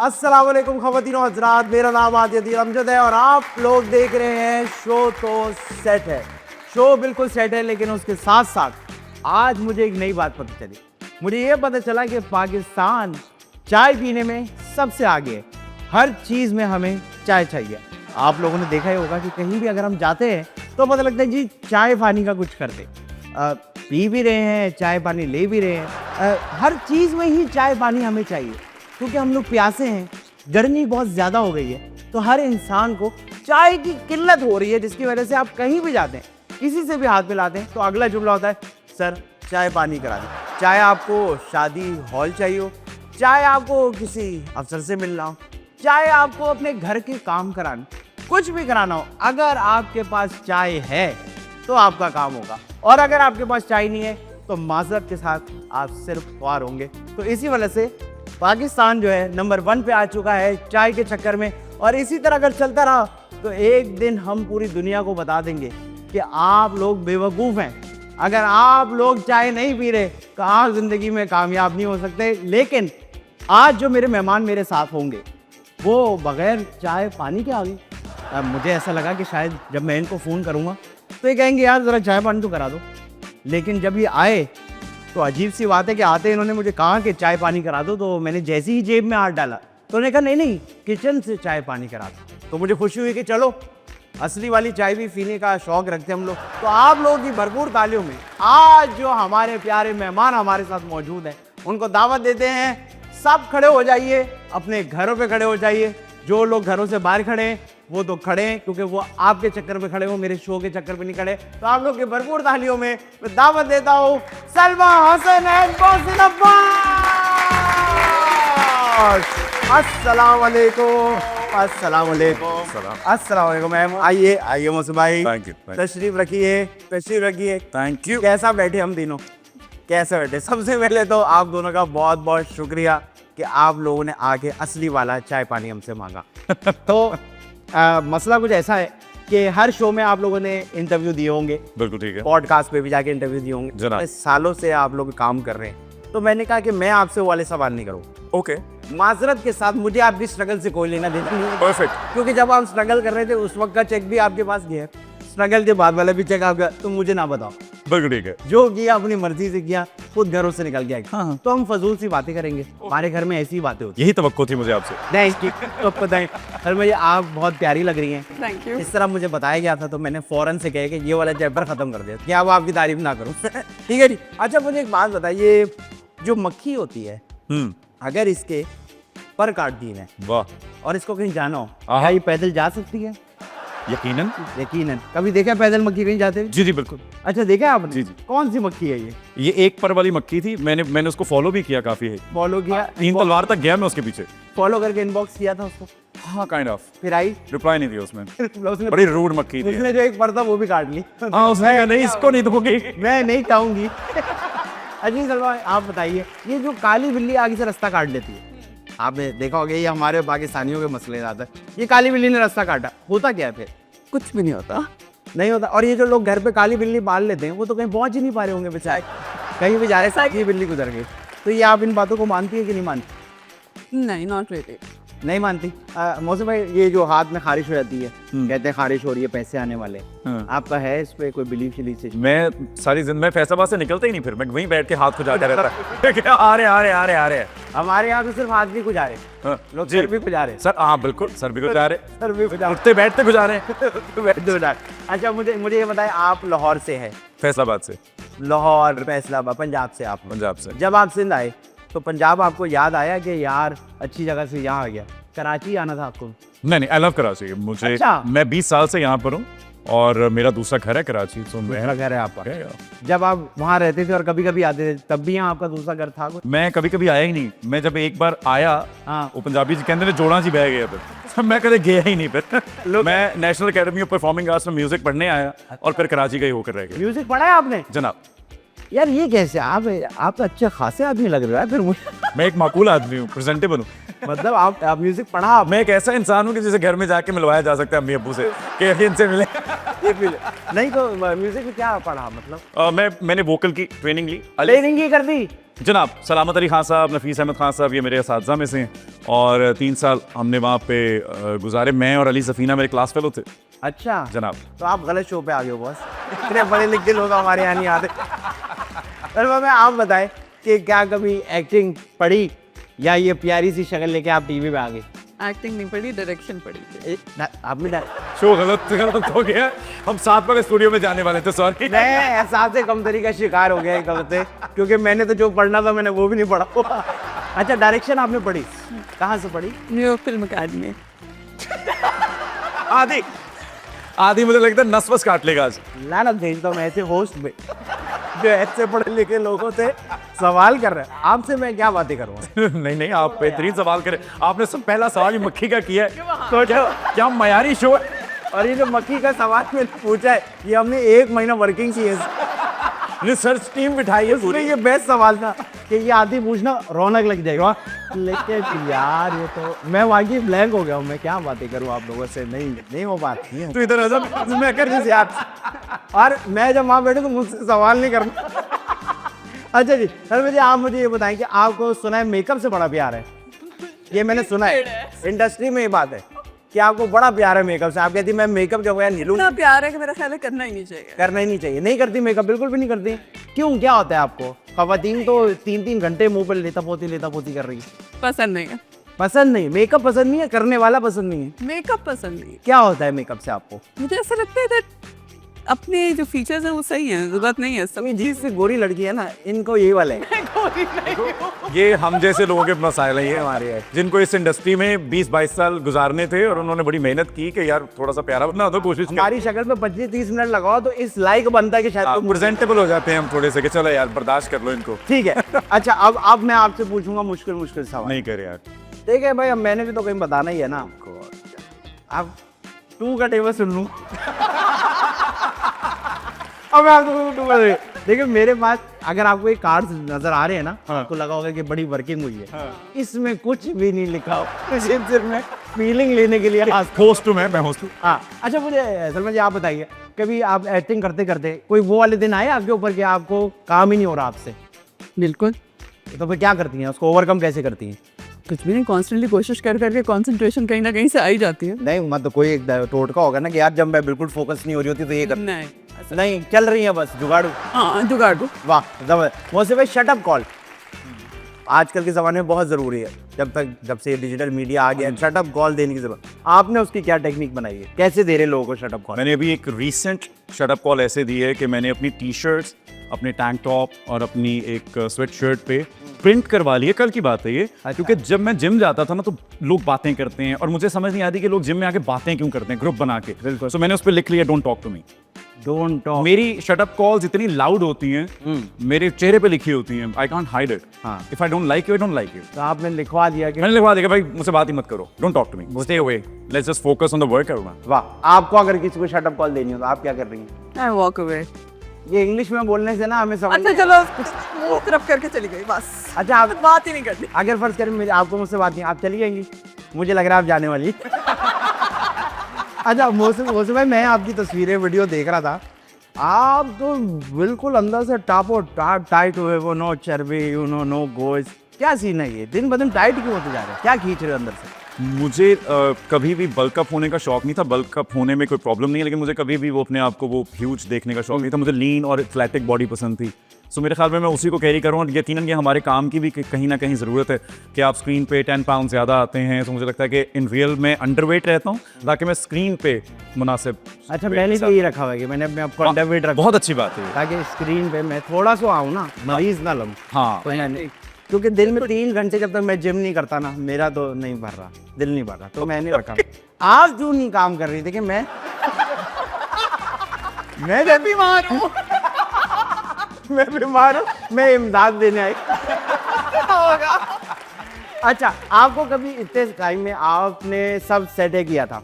अस्सलाम वालेकुम ख़वातीन और हज़रात, मेरा नाम आदिल अमजद है और आप लोग देख रहे हैं शो तो सेट है। शो बिल्कुल सेट है, लेकिन उसके साथ साथ आज मुझे एक नई बात पता चली। मुझे ये पता चला कि पाकिस्तान चाय पीने में सबसे आगे है। हर चीज़ में हमें चाय चाहिए। आप लोगों ने देखा ही होगा कि कहीं भी अगर हम जाते हैं तो पता लगता है जी चाय पानी का कुछ करते, पी भी रहे हैं, चाय पानी ले भी रहे हैं। हर चीज़ में ही चाय पानी हमें चाहिए, क्योंकि हम लोग प्यासे हैं, गर्मी बहुत ज़्यादा हो गई है, तो हर इंसान को चाय की किल्लत हो रही है, जिसकी वजह से आप कहीं भी जाते हैं, किसी से भी हाथ मिलाते हैं तो अगला जुमला होता है सर चाय पानी करा दें। चाहे आपको शादी हॉल चाहिए हो, चाहे आपको किसी अफसर से मिलना हो, चाहे आपको अपने घर के काम कराना, कुछ भी कराना हो, अगर आपके पास चाय है तो आपका काम होगा, और अगर आपके पास चाय नहीं है तो माजरत के साथ आप सिर्फ ख्वार होंगे। तो इसी वजह से पाकिस्तान जो है नंबर 1 पे आ चुका है चाय के चक्कर में, और इसी तरह अगर चलता रहा तो एक दिन हम पूरी दुनिया को बता देंगे कि आप लोग बेवकूफ़ हैं। अगर आप लोग चाय नहीं पी रहे तो आप ज़िंदगी में कामयाब नहीं हो सकते। लेकिन आज जो मेरे मेहमान मेरे साथ होंगे वो बग़ैर चाय पानी के आ गए। मुझे ऐसा लगा कि शायद जब मैं इनको फ़ोन करूँगा तो ये कहेंगे यार ज़रा चाय पानी तो करा दो, लेकिन जब ये आए तो अजीब सी बात है कि आते इन्होंने मुझे कहा कि चाय पानी करा दो, तो मैंने जैसे ही जेब में हाथ डाला तो उन्होंने कहा नहीं नहीं किचन से चाय पानी करा दो। तो मुझे खुशी हुई कि चलो असली वाली चाय भी पीने का शौक़ रखते हैं हम लोग। तो आप लोगों की भरपूर तालियों में आज जो हमारे प्यारे मेहमान हमारे साथ मौजूद हैं उनको दावत देते हैं। सब खड़े हो जाइए, अपने घरों पर खड़े हो जाइए। जो लोग घरों से बाहर खड़े हैं वो तो खड़े हैं क्योंकि वो आपके चक्कर में खड़े हो, मेरे शो के चक्कर में नहीं खड़े। तो आप लोग के भरपूर तालियों में मैं दावत देता हूँ सलमा हसन एंड मोहसिन अब्बास। अस्सलाम वालेकुम। अस्सलाम वालेकुम। अस्सलाम वालेकुम मैम। आइए आइए मोहसिन भाई, थैंक यू। तशरीफ रखिए, तशरीफ रखिए। Thank you. कैसा बैठे हम तीनों, कैसे बैठे? सबसे पहले तो आप दोनों का बहुत बहुत शुक्रिया कि आप लोगों ने आके असली वाला चाय पानी हमसे मांगा। तो मसला कुछ ऐसा है कि हर शो में आप लोगों ने इंटरव्यू दिए होंगे, बिल्कुल ठीक है। पॉडकास्ट पे भी जाके इंटरव्यू दिए होंगे। जनाब। सालों से आप लोग काम कर रहे हैं, तो मैंने कहा कि मैं आपसे वो वाले सवाल नहीं करूँ। ओके, माजरत के साथ मुझे आपकी स्ट्रगल से कोई लेना देना नहीं है, परफेक्ट। क्योंकि जब आप स्ट्रगल कर रहे थे उस वक्त का चेक भी आपके पास गया, स्ट्रगल के बाद वाला भी चेक आपका। तो मुझे ना बताओ, बिल्कुल ठीक है। जो किया अपनी मर्जी से किया, खुद घरों से निकल गया। हाँ। तो हम फजूल सी बातें करेंगे, हमारे घर में ऐसी बातें होती यही तवक्को थी मुझे आपसे। नहीं कि तो बताएं। सर मुझे आप बहुत प्यारी लग रही हैं। Thank you. इस तरह मुझे बताया गया था तो मैंने फ़ौरन से कहा कि ये वाला चैप्टर ख़त्म कर दिया कि अब आपकी तारीफ ना करूं। ठीक है जी। अच्छा मुझे एक बात बताइए, जो मक्खी होती है अगर इसके पर काट दिए हैं वाह। और इसको कहीं जाना हो, आहा। क्या ये पैदल जा सकती है? यकीनन। यकीनन। कभी देखा है पैदल मक्खी कहीं जाते हुए? जी जी बिल्कुल। अच्छा देखा है आपने? जी, जी। कौन सी मक्खी है ये? ये एक पर वाली मक्खी थी, मैंने उसको फॉलो भी किया काफी है। फॉलो किया? 3 तलवार तक गया मैं उसके पीछे। फॉलो करके इनबॉक्स किया था उसको, हाँ काइंड ऑफ। फिर आई, रिप्लाई नहीं दिया उसमें। उसने बड़ी रूड मक्खी थी। उसने जो एक पर था वो भी काट ली। हाँ उसने कहा नहीं इसको नहीं दूंगी। मैं नहीं चाहूंगी। अजी सलमान आप बताइए, ये जो काली बिल्ली आगे से रास्ता काट लेती है, आपने देखा होगा, ये हमारे पाकिस्तानियों के मसले ज़्यादा है। ये काली बिल्ली ने रास्ता काटा, होता क्या है फिर? कुछ भी नहीं होता। नहीं होता। और ये जो लोग घर पे काली बिल्ली पाल लेते हैं वो तो कहीं पहुंच ही नहीं पा रहे होंगे बेचारे, कहीं भी जा रहे हैं, ये बिल्ली गुजर गई। तो ये आप इन बातों को मानती है कि नहीं मानती? नहीं, नॉट रियली। नहीं मानती। मौसम भाई, ये जो हाथ में खारिश हो जाती है, कहते हैं खारिश हो रही है, पैसे आने वाले, आपका है इस पे कोई बिलीफ शिलीफ? मैं सारी जिंदगी में फैसलाबाद से निकलता ही नहीं, फिर मैं वहीं बैठ के हाथ खुजाता रहता। आ रहे आ रहे आ रहे आ रहे। हमारे यहाँ तो सिर्फ हाथ भी गुजारे, लोग जी। सर भी गुजारे। सर हाँ बिल्कुल, सर भी गुजारे, सर भी गुजारे। उठते बैठते गुजारे। अच्छा मुझे ये बताएं, आप लाहौर से है? फैसलाबाद से। लाहौर, फैसलाबाद, पंजाब से आप? पंजाब से। जब आप सिंध आए तो पंजाब आपको याद आया कि यार अच्छी जगह से यहाँ आ गया? कराची आना था आपको? नहीं आई लव कराची। मुझे अच्छा। मैं 20 साल से यहाँ पर हूँ और मेरा दूसरा घर है कराची। तो दूसरा घर है आपका? मैं जब आप वहाँ रहते थे और कभी कभी आते थे, तब भी यहाँ आपका दूसरा घर था कुछ? मैं कभी कभी आया ही नहीं। मैं जब एक बार आया, हाँ। वो पंजाबी जी कहते हैं जोड़ा जी बह गया फिर। मैं कभी गया ही नहीं फिर। मैं national academy of performing arts में म्यूजिक पढ़ने आया और फिर कराची का ही होकर रह गया। म्यूजिक पढ़ा है आपने? जनाब यार ये कैसे, आप तो अच्छे खासे आदमी लग रहे हो फिर मुझे। मैं एक माकूल आदमी हूँ, प्रेजेंटेबल हूँ। मतलब आप म्यूजिक पढ़ा? मैं एक ऐसा इंसान हूँ कि जिसे घर में जाके मिलवाया जा सकता है अम्मी अब्बू से कि इनसे मिले। नहीं तो म्यूजिक में क्या पढ़ा मतलब? मैंने वोकल की ट्रेनिंग ली। ट्रेनिंग ही कर दी? जनाब सलामत अली खान साहब, नफीस अहमद खान साहब, ये मेरे असातिज़ा में से हैं और 3 साल हमने वहाँ पे गुजारे। मैं और अली सफ़ीना मेरे क्लास फेलो थे। अच्छा जनाब तो आप गलत शो पे आ गए हो बॉस। इतने बड़े लिखे लोग हमारे यहाँ नहीं आते। पर मैं आप बताएं कि क्या कभी एक्टिंग पढ़ी या ये प्यारी सी शक्ल लेके आप टीवी पे आ गए? एक्टिंग नहीं पढ़ी, डायरेक्शन पढ़ी थी। आपने शो गलत हो गया। हम साथ में स्टूडियो में जाने वाले थे, सॉरी। मैं एहसास से कमतरी का शिकार हो गया एक हफ्ते, क्योंकि मैंने तो जो पढ़ना था मैंने वो भी नहीं पढ़ा। अच्छा डायरेक्शन आपने पढ़ी, कहाँ से पढ़ी? न्यूयॉर्क फिल्म अकादमी। आधी आधी मुझे लगता है नस वस काट लेगा आज। लानत भेजता हूँ मैं ऐसे होस्ट में जो ऐसे पढ़े लिखे लोगों से सवाल कर रहे हैं। आपसे मैं क्या बातें करूँगा? नहीं आप बेहतरीन सवाल करें। आपने सब पहला सवाल ही मक्खी का किया है, तो क्या मयारी शो है? और ये जो मक्खी का सवाल मैंने पूछा है, ये हमने 1 महीना वर्किंग की है, रिसर्च टीम बिठाई है उसमें पूरी। ये बेस्ट सवाल था कि ये आधी पूछना रौनक लग जाएगा, लेकिन यार ये तो मैं वाकई ब्लैंक हो गया हूँ। मैं क्या बातें करूँ आप लोगों से, नहीं हो पाती है। तो इधर आ जा, मैं कर जिस यार, और मैं जब वहाँ बैठे तो मुझसे सवाल नहीं करना। अच्छा जी सर, मुझे आप मुझे ये बताएं कि आपको सुना है मेकअप से बड़ा प्यार है? ये मैंने सुना है, इंडस्ट्री में ये बात है कि आपको बड़ा प्यार है मेकअप से। आप कहती मैं मेकअप के बगैर नहीं लूँ। इतना प्यार है कि मेरा ख्याल है करना ही नहीं चाहिए। करना ही नहीं चाहिए। नहीं करती मेकअप, बिल्कुल भी नहीं करती? क्यों, क्या होता है आपको? खवातीन तो 3-3 घंटे मुंह पर लेता पोती कर रही है। पसंद नहीं है पसंद नहीं, मेकअप पसंद नहीं है, करने वाला पसंद नहीं है। मेकअप, पसंद नहीं है। क्या होता है मेकअप से आपको? मुझे ऐसा लगता है that अपने जो फीचर्स हैं वो सही हैं, जरूरत नहीं है सब। जिस गोरी लड़की है ना, इनको यही वाले हैं। ये हम जैसे लोगों के मसाइल हैं ये हमारे हैं, जिनको इस इंडस्ट्री में 20-22 साल गुजारने थे और उन्होंने बड़ी मेहनत की कि यार थोड़ा सा प्यारा बना दो, कोशिश हमारी शक्ल में 25-30 मिनट लगाओ तो इस लायक बनता है कि शायद तुम प्रेजेंटेबल हो जाते हैं हम थोड़े से कि चलो यार बर्दाश्त कर लो इनको। ठीक है। अच्छा अब मैं आपसे पूछूंगा मुश्किल सवाल। नहीं करे यार। ठीक है भाई, अब मैंने भी तो कहीं बताना ही है ना आपको। आप 2 का टेबल सुन लूं? अब मैं आपको 2 का देखिए, मेरे पास अगर आपको एक कार्ड नजर आ रहे हैं ना, तो लगा होगा कि बड़ी वर्किंग हुई है। इसमें कुछ भी नहीं लिखा हो, सिर्फ मैं फीलिंग लेने के लिए होस्ट हूं मैं होस्ट हूं। हाँ। अच्छा मुझे सलमान जी आप बताइए, कभी आप एक्टिंग करते करते कोई वो वाले दिन आए आपके ऊपर कि आपको काम ही नहीं हो रहा आपसे? बिल्कुल। तो फिर क्या करती हैं, उसको ओवरकम कैसे करती हैं? कुछ भी नहीं, कॉन्स्टेंटली कोशिश कर करके कंसंट्रेशन कहीं ना कहीं से आ ही जाती है। नहीं मतलब कोई एक टोटका होगा ना कि यार जब मैं बिल्कुल फोकस नहीं हो रही होती तो ये कर नहीं नहीं चल रही है बस जुगाड़ू। हाँ जुगाड़ दो। वाह जबरदस्त। मोहसिन भाई शट अप कॉल आजकल के ज़माने में बहुत ज़रूरी है। जब से डिजिटल मीडिया आ गया, शट अप कॉल देने की ज़रूरत। आपने उसकी क्या टेक्निक बनाई है, कैसे दे रहे लोगों को शट अप कॉल? मैंने अभी एक रीसेंट शट अप कॉल ऐसे दी है कि मैंने अपनी टी शर्ट्स, अपने टैंक टॉप और अपनी एक स्वेट शर्ट पे प्रिंट करवा लिए। कल की बात है ये। क्योंकि जब मैं जिम जाता था ना तो लोग बातें करते हैं और मुझे समझ नहीं आती कि लोग जिम में आके बातें क्यों करते हैं ग्रुप बना के। बिल्कुल। तो मैंने उस पर लिख लिया don't talk to me. Don't talk. मेरी शट अप कॉल्स इतनी लाउड होती हैं, मेरे चेहरे पे लिखी होती हैं, आई कांट हाइड इट। हाँ। If I don't like you, I don't like you. तो आपने लिखवा दिया कि मैंने लिखवा दिया भाई मुझसे बात ही मत करो, don't talk to me, stay away, let's just focus on the work. वाह। आपको अगर किसी को शट अप कॉल देनी हो तो आप क्या कर रही हैं? I walk away. ये इंग्लिश में बोलने से ना हमें समझ। अच्छा चलो मुंह तरफ करके चली गई बस। अच्छा आप बात ही नहीं करती। अगर फर्ज करें आपको मुझसे बात नहीं, आप चली जाएंगी? मुझे लग रहा है आप जाने वाली। अच्छा मोहसिन भाई, मैं आपकी तस्वीरें वीडियो देख रहा था, आप तो बिल्कुल अंदर से टापो टाइट हुए, वो नो चर्बी नो गोश्त, क्या सीन है ये? दिन ब दिन टाइट क्यों होते जा रहे हैं, क्या खींच रहे हो अंदर से? मुझे कभी भी बल्क अप होने का शौक नहीं था। बल्क अप होने में कोई प्रॉब्लम नहीं है, लेकिन मुझे कभी भी वो अपने आप को वो ह्यूज देखने का शौक नहीं था। मुझे लीन और एथलेटिक बॉडी पसंद थी। सो मेरे ख्याल में मैं उसी को कैरी करूँ और यकीनन ये हमारे काम की भी कहीं ना कहीं ज़रूरत है कि आप स्क्रीन पे 10 पाउंड ज़्यादा आते हैं। तो मुझे लगता है कि इन रियल में अंडरवेट रहता हूँ ताकि मैं स्क्रीन पे मुनासिब। अच्छा मैंने तो ये रखा हुआ है कि मैंने अपने आप को अंडरवेट रखा, बहुत अच्छी बात है ताकि स्क्रीन पे मैं थोड़ा सा आऊँ ना, मरीज ना लूँ। हाँ। क्योंकि दिन में 3 घंटे जब तक मैं जिम नहीं करता ना, मेरा तो नहीं भर रहा, दिल नहीं भर रहा, तो मैंने रखा। आप क्यों नहीं काम कर रही थी कि मैं जब बीमार हूँ, मैं बीमार हूँ, मैं इमदाद देने आई। अच्छा आपको कभी इतने टाइम में आपने सब सेट किया था?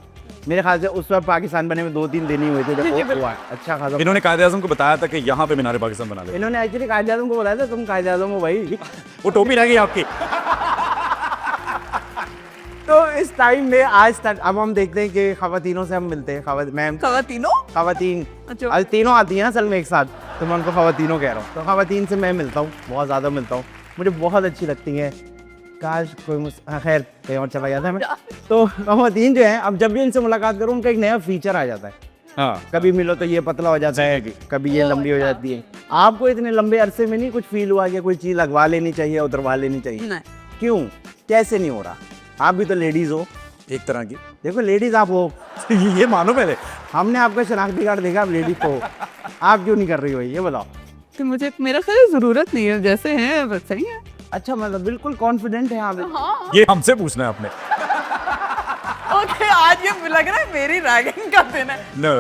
मेरे ख्याल से उस वक्त पाकिस्तान बने में 2-3 दिन ही हुए थे जब वो हुआ। अच्छा खासा इन्होंने कायदे आज़म को बताया था कि यहाँ पे मीनार पाकिस्तान बना ले। इन्होंने एक्चुअली कायदे आज़म को बताया था तुम कायदे आज़म हो भाई। वो टोपी रह गई आपकी। तो इस टाइम में आज तक अब हम देखते हैं कि खवातीनों से हम मिलते हैं, खवातीन अच्छा। आज तीनों आती हैं ना असल में एक साथ, तो मैं उनको खवातीनों कह रहा हूँ। तो खवातीन से मैं मिलता हूँ, बहुत ज़्यादा मिलता हूँ। मुझे बहुत अच्छी लगती हैं। काश कोई खैर कहीं और चला गया था मैं। तो ख़वातीन जो हैं, अब जब भी इनसे मुलाकात करूँ उनका एक नया फीचर आ जाता है। हाँ, कभी मिलो तो ये पतला हो जाता है, कभी ये लंबी हो जाती है। आपको इतने लंबे अरसे में नहीं कुछ फील हुआ कि कोई चीज़ लगवा लेनी चाहिए, उतरवा लेनी चाहिए? नहीं। क्यों, कैसे नहीं हो रहा? आप भी तो लेडीज़ हो। एक तरह की। देखो लेडीज़ आप हो, ये मानो पहले। हमने आपका शनाख्ती कार्ड देखा, आप लेडीज़ को हो। आप क्यों नहीं कर रही हो ये बताओ? तो मुझे मेरा ख्याल ज़रूरत नहीं है, जैसे हैं बस सही है। अच्छा, मतलब बिल्कुल कॉन्फिडेंट है आप। ये हमसे पूछना है आपने। ओके, आज ये लग रहा है मेरी रैगिंग का दिन है। No.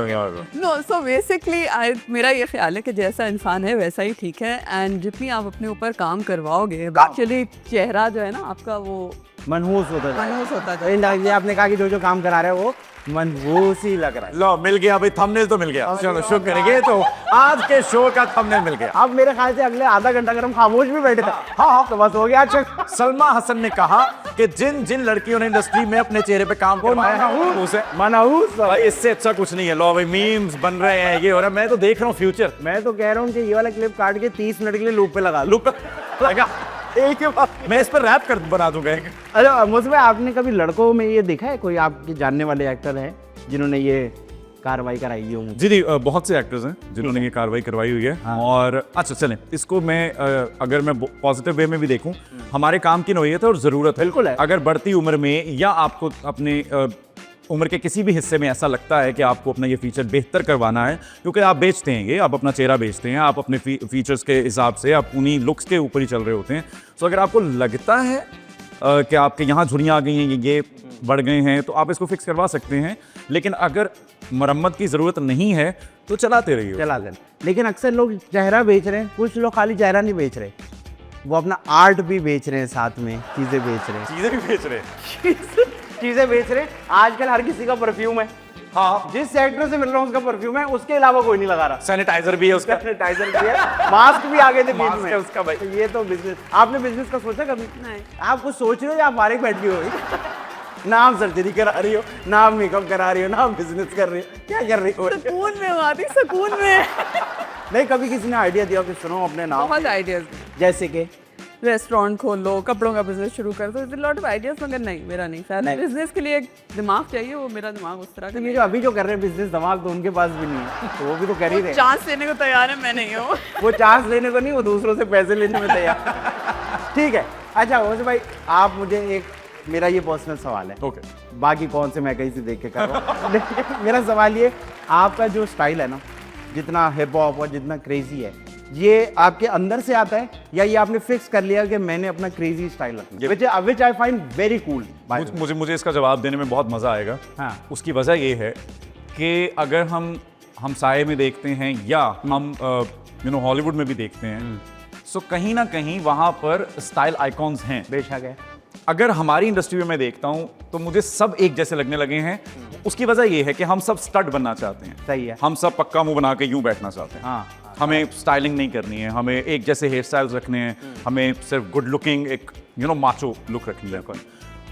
नो, सो बेसिकली मेरा ये ख्याल है कि जैसा इंसान है वैसा ही ठीक है। एंड जितनी आप अपने ऊपर काम करवाओगे, एक्चुअली चेहरा जो है ना आपका वो मनहूस होता है। मनहूस होता तो ये आपने कहा कि जो जो काम करा रहे हो वो मनहूस ही लग रहा है। लो मिल गया भाई, थंबनेल तो मिल गया। चलो शुरू करेंगे। तो आज के शो का थंबनेल मिल गया। अब मेरे ख्याल से अगले आधा घंटा अगर हम खामोश भी बैठे थे, हाँ तो बस हो गया। अच्छा, सलमा हसन ने कहा कि जिन जिन लड़कियों ने इंडस्ट्री में अपने चेहरे पे काम करवाया है उसे मनहूस। भाई इससे अच्छा कुछ नहीं है। लो भाई मीम्स बन रहे हैं, ये हो रहा है। मैं तो देख रहा हूँ फ्यूचर। मैं तो कह रहा हूँ कि ये वाला क्लिप काट के 30 मिनट के लिए लूप पे लगा लो। लूप लगा एक ही बात, मैं इस पर रैप कर बना दूंगा एक। अरे मुझमें आपने कभी लड़कों में ये देखा है कोई आपके जानने वाले एक्टर हैं जिन्होंने ये कार्रवाई कराई हो? जी जी, बहुत से एक्टर्स हैं जिन्होंने ये कार्रवाई करवाई हुई है। हाँ। और अच्छा चलें, इसको मैं अगर मैं पॉजिटिव वे में भी देखूं, हमारे काम की नौयत है और ज़रूरत है। बिल्कुल है। अगर बढ़ती उम्र में या आपको अपने उम्र के किसी भी हिस्से में ऐसा लगता है कि आपको अपना ये फीचर बेहतर करवाना है, क्योंकि आप बेचते हैं, ये आप अपना चेहरा बेचते हैं, आप अपने फीचर्स के हिसाब से आप उन्हीं लुक्स के ऊपर ही चल रहे होते हैं। तो अगर आपको लगता है कि आपके यहाँ झुर्रियाँ आ गई हैं, ये बढ़ गए हैं, तो आप इसको फिक्स करवा सकते हैं। लेकिन अगर मरम्मत की ज़रूरत नहीं है तो चलाते रहिए। चला लें। लेकिन अक्सर लोग चेहरा बेच रहे हैं, कुछ लोग खाली चेहरा नहीं बेच रहे, वो अपना आर्ट भी बेच रहे हैं, साथ में चीज़ें बेच रहे हैं। चीज़ें भी बेच रहे हैं। चीज़ें बेच रहे हैं। आजकल हर किसी का परफ्यूम है। हाँ, जिस सेक्टर से मिल रहा है उसका परफ्यूम है, उसके अलावा कोई नहीं लगा रहा। सैनिटाइजर भी है उसका, सैनिटाइजर भी है, मास्क भी आगे थे बीच मास्क में है उसका भाई। तो ये तो बिजनेस। आपने बिजनेस का सोचा कभी? नहीं। आप कुछ सोच रहे हो या आप फारिग बैठी हो? ना आप सर्जरी करा रही हो, ना आप मेकअप करा रही हो, ना आप बिजनेस कर रही हो, क्या कर रही हो? सुकून में आती, सुकून में। नहीं, कभी किसी ने आइडिया दिया कि सुनो अपने नाम, बहुत आइडियाज, जैसे कि रेस्टोरेंट खोल लो, कपड़ों का बिजनेस शुरू कर दो, लॉट ऑफ आइडियाज, मगर नहीं, मेरा नहीं। शायद नहीं। बिजनेस के लिए एक दिमाग चाहिए, वो मेरा दिमाग उस तरह का ये जो अभी जो कर रहे हैं बिजनेस, दिमाग तो उनके पास भी नहीं है, तो वो भी तो कर ही रहे हैं। चांस लेने को तैयार है, मैं नहीं हूँ। वो चांस लेने को नहीं, वो दूसरों से पैसे लेने में तैयार। ठीक है। अच्छा वैसे भाई, आप मुझे एक, मेरा ये पर्सनल सवाल है, ओके। बाकी कौन से मैं कहीं से देख के कर रहा हूँ। मेरा सवाल ये, आपका जो स्टाइल है ना, जितना हिप हॉप और जितना क्रेजी है, ये आपके अंदर से आता है या ये आपने फिक्स कर लिया कि मैंने अपना क्रेजी स्टाइल रखना, which I find very cool? मुझे इसका जवाब देने में बहुत मज़ा आएगा। हाँ। उसकी वजह ये है कि अगर हम साये में देखते हैं या हम हॉलीवुड में भी देखते हैं, सो कहीं ना कहीं वहाँ पर स्टाइल आइकॉन्स हैं। बेशक है। अगर हमारी इंडस्ट्री में मैं देखता हूँ तो मुझे सब एक जैसे लगने लगे हैं। उसकी वजह ये है कि हम सब स्टड बनना चाहते हैं। सही है। हम सब पक्का मुंह बना के यूं बैठना चाहते हैं। हाँ। हमें स्टाइलिंग नहीं करनी है, हमें एक जैसे हेयर स्टाइल्स रखने हैं, हमें सिर्फ गुड लुकिंग एक माचो लुक रखनी है।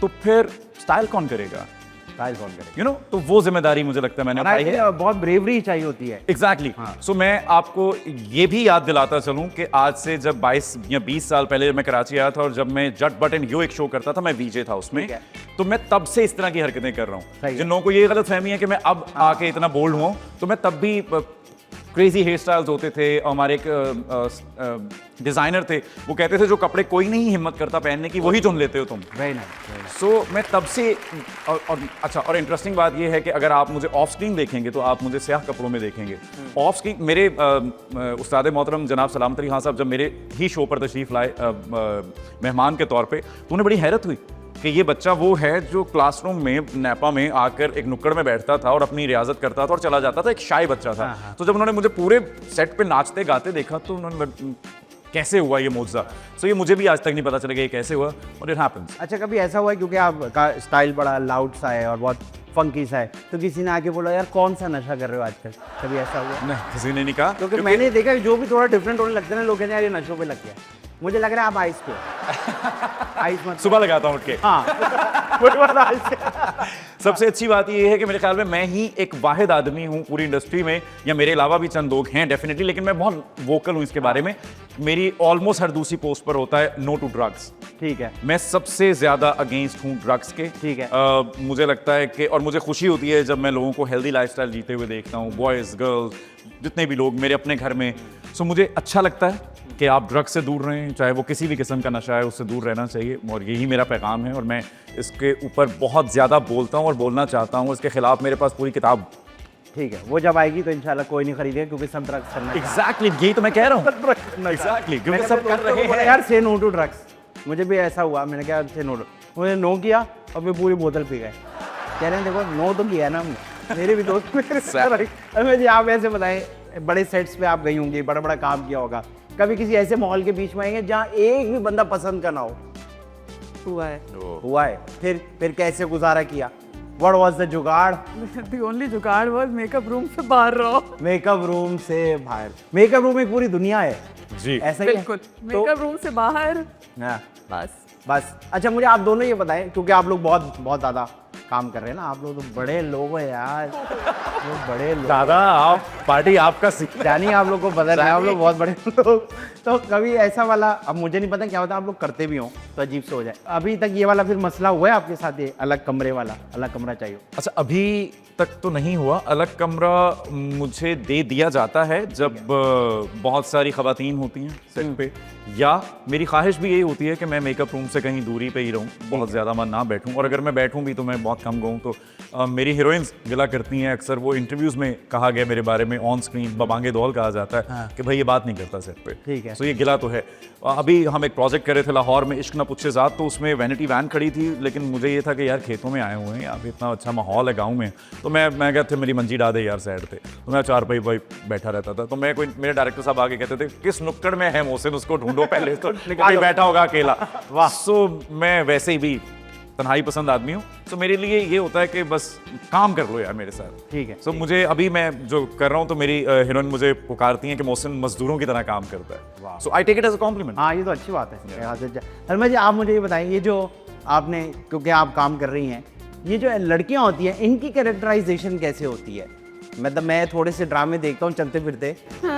तो फिर स्टाइल कौन करेगा? स्टाइल कौन करेगा? तो वो जिम्मेदारी मुझे लगता है मैंने उठाई है। बहुत ब्रेवरी चाहिए होती है। एग्जैक्टली। सो मैं आपको ये भी याद दिलाता चलूं कि आज से जब 22 या 20 साल पहले जब मैं कराची आया था और जब मैं जट बट एंड यो एक शो करता था, मैं वीजे था उसमें, तो मैं तब से इस तरह की हरकतें कर रहा हूँ। जिन लोगों को ये गलत फहमी है कि मैं अब आके इतना बोल्ड हुआ, तो मैं तब भी क्रेजी हेयर स्टाइल्स होते थे। हमारे एक डिज़ाइनर थे, वो कहते थे जो कपड़े कोई नहीं हिम्मत करता पहनने की, वही चुन लेते हो तुम। Very nice. सो मैं तब से और इंटरेस्टिंग बात ये है कि अगर आप मुझे ऑफ स्क्रीन देखेंगे तो आप मुझे स्याह कपड़ों में देखेंगे। ऑफ स्क्रीन मेरे उस्ताद मोहतरम जनाब सलामत अली खान साहब जब मेरे ही शो पर तशरीफ़ लाए मेहमान के तौर पे, तो उन्हें बड़ी हैरत हुई कि ये बच्चा वो है जो क्लासरूम में नैपा में आकर एक नुक्कड़ में बैठता था और अपनी रियाजत करता था और चला जाता था, एक शाय बच्चा था। तो जब उन्होंने मुझे पूरे सेट पे नाचते गाते देखा तो उन्होंने कैसे हुआ ये मौजज़ा। सो ये मुझे भी आज तक नहीं पता चलेगा ये कैसे हुआ, और इट हैपेंस। अच्छा, कभी ऐसा हुआ है क्योंकि आपका स्टाइल बड़ा लाउड सा है और बहुत फंकी सा है, तो किसी ने आके बोला यार कौन सा नशा कर रहे हो आजकल? कभी ऐसा हुआ? नहीं, किसी ने नहीं कहा। क्योंकि मैंने देखा जो भी थोड़ा डिफरेंट होने लगता है ना, लोग कहते हैं यार ये नशों पे लग गया। मुझे लग रहा है आप आइस पे आइस मत सुबह लगाता हूँ उठ के। हाँ। कोई बात आज से। सबसे अच्छी बात ये है कि मेरे ख्याल में मैं ही एक वाहिद आदमी हूँ पूरी इंडस्ट्री में, या मेरे अलावा भी चंद लोग हैं डेफिनेटली, लेकिन मैं बहुत वोकल हूँ इसके बारे में। मेरी ऑलमोस्ट हर दूसरी पोस्ट पर होता है नो टू ड्रग्स। ठीक है, मैं सबसे ज्यादा अगेंस्ट हूँ ड्रग्स के। ठीक है। मुझे लगता है कि, और मुझे खुशी होती है जब मैं लोगों को हेल्दी लाइफस्टाइल जीते हुए देखता हूँ, बॉयज़ गर्ल्स जितने भी लोग मेरे अपने घर में। सो मुझे अच्छा लगता है कि आप ड्रग्स से दूर रहें, चाहे वो किसी भी किस्म का नशा है, उससे दूर रहना चाहिए, और यही मेरा पैगाम है। और मैं इसके ऊपर बहुत ज़्यादा बोलता हूँ और बोलना चाहता हूँ। इसके खिलाफ मेरे पास पूरी किताब। ठीक है, वो जब आएगी तो इंशाल्लाह कोई नहीं खरीदेगा, क्योंकि सब ड्रग्स करना एग्जैक्टली यही तो मैं कह रहा हूँ। एग्जैक्टली क्योंकि सब कर रहे हैं यार से नो टू ड्रग्स। मुझे भी ऐसा हुआ, मैंने कहा से नो, मुझे नो किया और मैं पूरी बोतल पी गए। कह रहे हैं देखो नो तो किया ना हमने, मेरे भी दोस्त मेरे आप ऐसे बताएं, बड़े सेट्स पे आप गई होंगी, बड़ा बड़ा काम किया होगा, कभी किसी ऐसे माहौल के बीच में आएंगे जहाँ एक भी बंदा पसंद का ना हो? हुआ है। हुआ है। फिर कैसे गुजारा किया? What was the जुगाड़? The only जुगाड़ was मेकअप रूम से बाहर रहो। मेकअप रूम से बाहर। मेकअप रूम एक पूरी दुनिया है जी, ऐसा ही है? बिल्कुल, मेकअप रूम से बाहर हाँ, बस। अच्छा मुझे आप दोनों ये बताएं, क्योंकि आप लोग बहुत बहुत ज़्यादा काम कर रहे हैं ना, आप लोग तो बड़े लोग हैं यार, वो बड़े लोग। दादा आप पार्टी आपका जानिए आप लोग को बदल है, आप लोग बहुत बड़े लोग। तो कभी ऐसा वाला, अब मुझे नहीं पता क्या होता है, आप लोग करते भी हो तो अजीब से हो जाए। अभी तक ये वाला फिर मसला हुआ है आपके साथ, ये अलग कमरे वाला, अलग कमरा चाहिए? अच्छा अभी तक तो नहीं हुआ। अलग कमरा मुझे दे दिया जाता है जब बहुत सारी खवातीन होती हैं सेट पे, या मेरी ख्वाहिश भी यही होती है कि मैं मेकअप रूम से कहीं दूरी पे ही रहूं, बहुत ज़्यादा मैं ना बैठूं, और अगर मैं बैठूं भी तो मैं बहुत कम गऊं। तो मेरी हीरोइंस गिला करती हैं अक्सर, वो इंटरव्यूज़ में कहा गया मेरे बारे में, ऑन स्क्रीन बबांगे दौल कहा जाता है। हाँ। कि भाई ये बात नहीं करता सेट पे। ठीक है। तो ये गिला तो है। अभी हम एक प्रोजेक्ट कर रहे थे लाहौर में, इश्क न पूछे ज़ात, तो उसमें वैनिटी वैन खड़ी थी, लेकिन मुझे ये था कि यार खेतों में आए हुए हैं, यहाँ पे इतना अच्छा माहौल है गाँव में, तो मैं कहते मेरी मंजी डादे यार साइड थे, तो मैं चार भाई बैठा रहता था। तो मैं कोई, मेरे डायरेक्टर साहब आगे कहते थे किस नुक्कड़ में है मोहसिन, उसको ढूंढो पहले, तो कहीं बैठा होगा अकेला। वाह। सो मैं वैसे ही भी तन्हाई पसंद आदमी हूँ, तो मेरे लिए ये होता है कि बस काम कर लो यार मेरे साथ। ठीक है। सो मुझे अभी मैं जो कर रहा हूँ, तो मेरी हीरोइन मुझे पुकारती हैं कि मोहसिन मजदूरों की तरह काम करता है। So I take it as a compliment. हाँ ये तो अच्छी बात है। सलमा जी आप मुझे ये बताएं, ये जो आपने, क्योंकि आप काम कर रही हैं, ये जो लड़कियां होती हैं इनकी कैरेक्टराइजेशन कैसे होती है? मतलब मैं थोड़े से ड्रामे देखता हूँ चलते फिरते,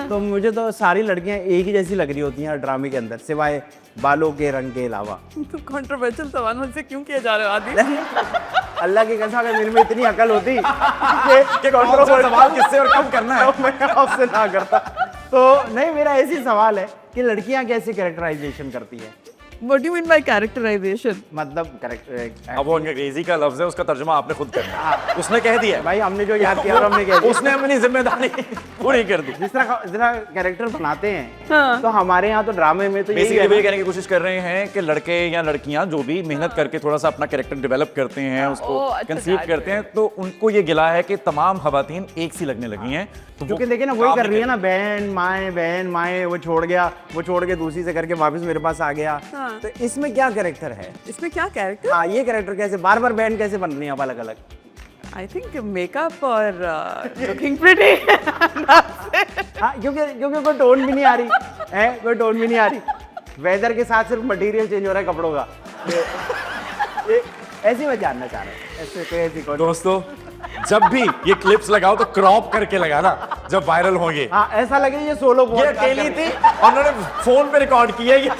तो मुझे तो सारी लड़कियां एक ही जैसी लग रही होती हैं ड्रामे के अंदर, सिवाय बालों के रंग के अलावा। तो कंट्रोवर्शियल सवाल मुझसे क्यों किया जा रहा है आदि? अल्लाह की कसम, अगर मेरे में इतनी अकल होती कि controversial सवाल किससे और कब करना है, तो मैं आपसे ना करता। तो नहीं, मेरा ऐसी सवाल है कि लड़कियां कैसे कैरेक्टराइजेशन करती है? What do you mean by characterization? मतलब कैरेक्टर, अब वो अंग्रेजी का लफ्ज है, उसका तर्जुमा आपने खुद करना है। उसने कह दिया है। भाई हमने जो याद किया और हमने कह दिया। उसने अपनी जिम्मेदारी पूरी कर दी। जिस तरह कैरेक्टर बनाते हैं, हाँ। तो हमारे यहाँ तो ड्रामे में तो यही बेसिकली है वही ना। कहने की कोशिश कर रहे हैं कि लड़के या लड़कियां जो भी मेहनत करके थोड़ा सा अपना कैरेक्टर डेवलप करते हैं, उसको अच्छा, कंसीव that करते हैं, तो उनको ये गिला है कि तमाम खवातीन एक सी लगने लगी हैं। तो क्योंकि देखिए ना, वही कर रही है ना, बहन माए, वो छोड़ गया, वो छोड़ के दूसरी से करके वापस मेरे पास आ गया। हाँ। तो इसमें क्या कैरेक्टर है? इसमें क्या कैरेक्टर? हाँ, ये कैरेक्टर कैसे बार बार बहन कैसे बन रही है अलग अलग? आई थिंक मेकअप और लुकिंग प्रिटी। हाँ, क्योंकि कोई टोन भी नहीं आ रही है, कोई टोन भी नहीं आ रही। वेदर के साथ सिर्फ मटेरियल चेंज हो रहा है कपड़ों का। ये ऐसी मैं जानना चाह रहा हूँ, ऐसे कोई ऐसी कौन? दोस्तों जब भी ये क्लिप्स लगाओ तो क्रॉप करके लगाना जब वायरल होंगे। हाँ, ऐसा लगे ये सोलो ये अकेली थी और उन्होंने फोन पे रिकॉर्ड किया ये।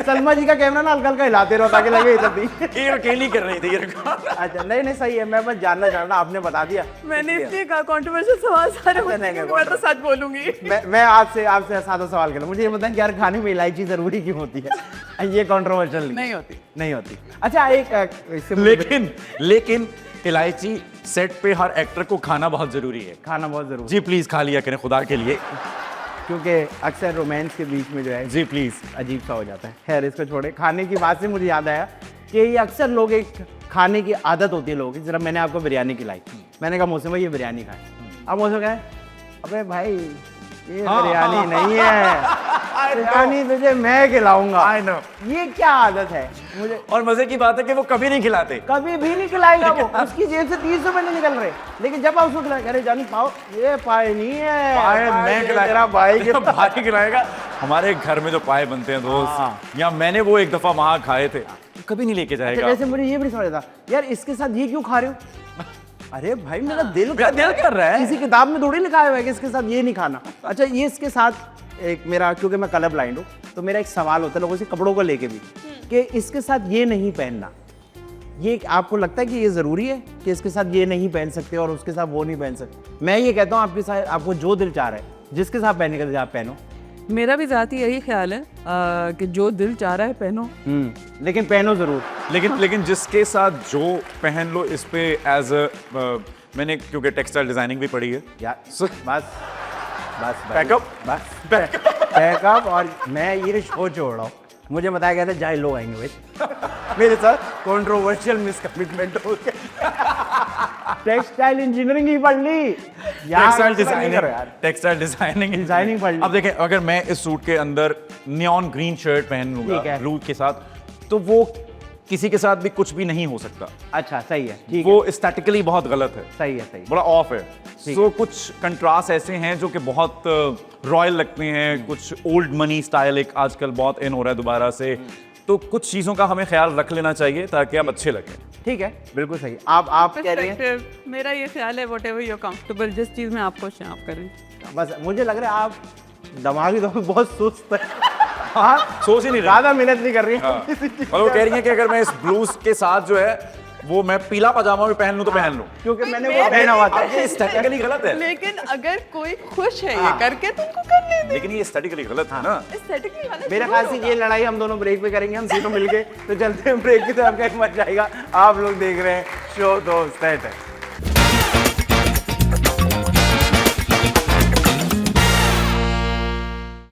सलमा जी का कैमरा ना हल्का हल्का हिलाते रहो ताकि लगे इधर थी। ये अकेली कर रही थी ये रिकॉर्ड। अच्छा, नहीं सही है, मैं बस जानना चाह रहा हूँ, आपने बता दिया। मैंने इसलिए कहा कंट्रोवर्शियल सवाल सारे नहीं, मुझसे, नहीं, मैं तो सच बोलूंगी। मैं आपसे सादा सवाल कर रहा हूँ, मुझे ये बताएं कि यार खाने में इलायची जरूरी क्यों होती है? ये कंट्रोवर्शियल नहीं होती। अच्छा एक लेकिन इलायची सेट पे हर एक्टर को खाना बहुत जरूरी है। खाना बहुत जरूरी जी प्लीज खा लिया करें खुदा के लिए। क्योंकि अक्सर रोमांस के बीच में जो है जी प्लीज अजीब सा हो जाता है। खैर इसको छोड़े, खाने की बात से मुझे याद आया कि ये अक्सर लोग, एक खाने की आदत होती है लोगों की। जरा मैंने आपको बिरयानी खिलाई, मैंने कहा मौसम भाई ये बिरयानी खाए, अब मौसम कहे अबे भाई ये बिरयानी नहीं है, बिरयानी तुझे मैं खिलाऊंगा। I know. ये क्या आदत है मुझे? और मजे की बात है कि वो कभी नहीं खिलाते। कभी भी नहीं खिलाएगा वो, उसकी जेब से 30 रुपए नहीं निकल रहे, लेकिन जब आप उसको खिलाए, अरे जानी पाओ, ये पाए नहीं है, पाए मैं खिलाएगा, तेरा भाई के भाई खिलाएगा। हमारे घर में जो पाए बनते हैं दोस्त, या मैंने वो एक दफा वहां खाए थे, कभी नहीं लेके अच्छा, जाएगा। जैसे मुझे ये भी नहीं समझ आता यार इसके साथ ये क्यों खा रहे हो? अरे भाई मेरा दिल कर रहा है। किसी किताब में थोड़ी लिखा हुआ है कि इसके साथ ये नहीं खाना। अच्छा ये इसके साथ एक मेरा, क्योंकि मैं कलर ब्लाइंड हूँ तो मेरा एक सवाल होता है लोगों से कपड़ों को लेके भी कि इसके साथ ये नहीं पहनना, ये आपको लगता है कि ये ज़रूरी है कि इसके साथ ये नहीं पहन सकते और उसके साथ वो नहीं पहन सकते? मैं ये कहता हूँ आपके साथ आपको जो दिल चाह रहा है जिसके साथ पहनने का दिल आप पहनो। मेरा भी ज़ाती यही ख्याल है कि जो दिल चाह रहा है पहनो। लेकिन पहनो ज़रूर। लेकिन जिसके साथ जो पहन लो, इस पे एज मैंने क्योंकि टेक्सटाइल डिजाइनिंग भी पढ़ी है यार So- बस बस Backup? बस बैकअप। और मैं ये शो छोड़ रहा हूँ, मुझे बताया गया था जाए लोग आएंगे भाई मेरे साथ कंट्रोवर्शियल मिसकमिटमेंट हो गया। टेक्सटाइल इंजीनियरिंग ही पढ़ ली टेक्सटाइल डिजाइनिंग, टेक्सटाइल डिजाइनिंग पढ़ ली। अब देखें, अगर मैं इस सूट के अंदर नियॉन ग्रीन शर्ट पहन ठीक लूंगा है। ब्लू के साथ, तो वो किसी के साथ भी कुछ भी नहीं हो सकता। अच्छा सही है, ठीक वो एस्थेटिकली बहुत गलत है, सही है, सही है। बड़ा ऑफ है। सो कुछ कंट्रास्ट ऐसे हैं जो कि बहुत रॉयल लगते हैं, कुछ ओल्ड मनी स्टाइल एक आजकल बहुत इन हो रहा है दोबारा से। तो कुछ चीज़ों का हमें ख्याल रख लेना चाहिए ताकि आप अच्छे लगें। ठीक है, बिल्कुल सही। आप कह रहे हैं, Perspective, मेरा ये ख्याल है व्हाटएवर यू कंफर्टेबल, जिस चीज़ में आप खुश हैं आप करें। बस मुझे लग रहा है आप दिमागी तौर पे बहुत सुस्त है। हाँ, सोच ही नहीं रहा। ज़्यादा मेहनत नहीं कर रही हाँ। है किसी चीज़ और वो पे। कह रही है कि अगर मैं इस ब्लूज के साथ जो है वो मैं पीला पजामा भी पहन लूं तो पहन लूं, क्योंकि मैंने वो पहना हुआ था। ये एस्थेटिकली गलत है। लेकिन अगर कोई खुश है ये करके तो उनको करने दे। लेकिन ये एस्थेटिकली गलत है ना। एस्थेटिकली वाला मेरे जरूर ख्याल से होगा। ये लड़ाई हम दोनों ब्रेक पे करेंगे, हम तीनों मिलके। तो चलते हैं ब्रेक की तरफ, कहीं मत जाएगा। आप लोग देख रहे हैं शो तो सेट है।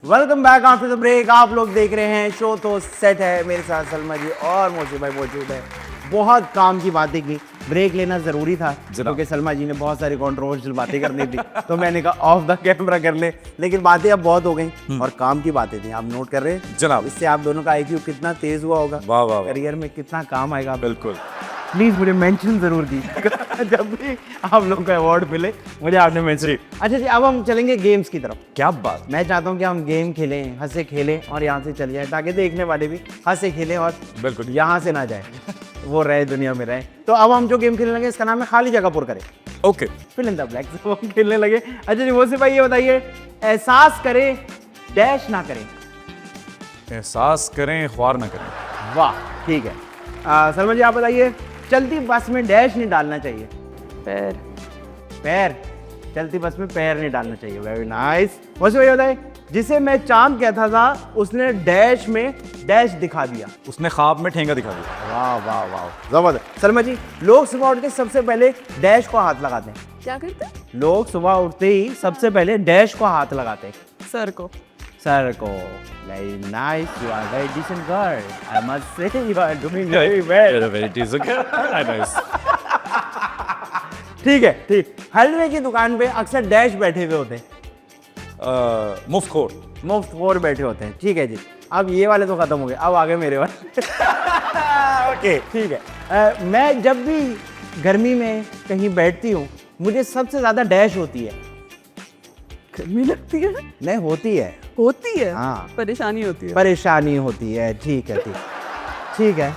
Welcome back after the break. आप लोग देख रहे हैं शो तो सेट है। मेरे साथ सलमा जी और मोशी भाई मौजूद है। बहुत काम की बातें की, ब्रेक लेना जरूरी था क्योंकि सलमा जी ने बहुत सारी कंट्रोवर्शियल बातें करनी थी तो मैंने कहा ऑफ द कैमरा कर ले, लेकिन बातें अब बहुत हो गई और काम की बातें थी। आप नोट कर रहे हैं जनाब। इससे आप दोनों का IQ कितना तेज हुआ होगा, वाह, वाह, वाह। करियर में कितना काम आएगा। बिल्कुल। प्लीज मुझे मेंशन जरूर कीजिएगा जब भी आप लोगों को अवार्ड मिले, मुझे आपने मेंशन। अच्छा जी, अब हम चलेंगे गेम्स की तरफ। क्या बात। मैं चाहता हूँ कि हम गेम खेलें, हंसे खेलें और यहाँ से चले जाएं ताकि देखने वाले भी हंसे खेलें और बिल्कुल। यहाँ से ना जाए, वो रहे दुनिया में रहे। तो अब हम जो गेम खेलने लगे इसका नाम है खाली जगह पुर करें। Okay. Fill in the blanks. वो हम खेलने लगे। अच्छा जी मोसी भाई ये बताइए, एहसास करें डैश ना करें। एहसास करें ख्वार ना करें। वाह ठीक है। सलमा जी आप बताइए, चलती बस में डैश नहीं डालना चाहिए। पैर। पैर, चलती बस में पैर नहीं डालना चाहिए। Very nice. मोसी भाई बताइए, जिसे मैं चांद कहता था उसने डैश में डैश दिखा दिया। उसने ख्वाब में ठेंगा दिखा दिया। वाह वाह वाह, जबरदस्त। सलमा जी, लोग सुबह उठ के सबसे पहले डैश को हाथ लगाते हैं। क्या करते हैं? लोग सुबह उठते ही सबसे पहले डैश को हाथ लगाते हैं। सर को। सर को। Very nice, you are very decent girl, I must say you are doing very well. ठीक है, ठीक। हलवे की दुकान पे अक्सर डैश बैठे हुए होते हैं, मुफ्तखोर। मुफ्तखोर बैठे होते हैं। ठीक है जी, अब ये वाले तो खत्म हो गए, अब आगे मेरे वाले। ओके ठीक है। मैं जब भी गर्मी में कहीं बैठती हूँ मुझे सबसे ज्यादा डैश होती है। गर्मी लगती है? नहीं होती है, होती है। हाँ। परेशानी होती है। परेशानी होती है। ठीक है, ठीक ठीक है।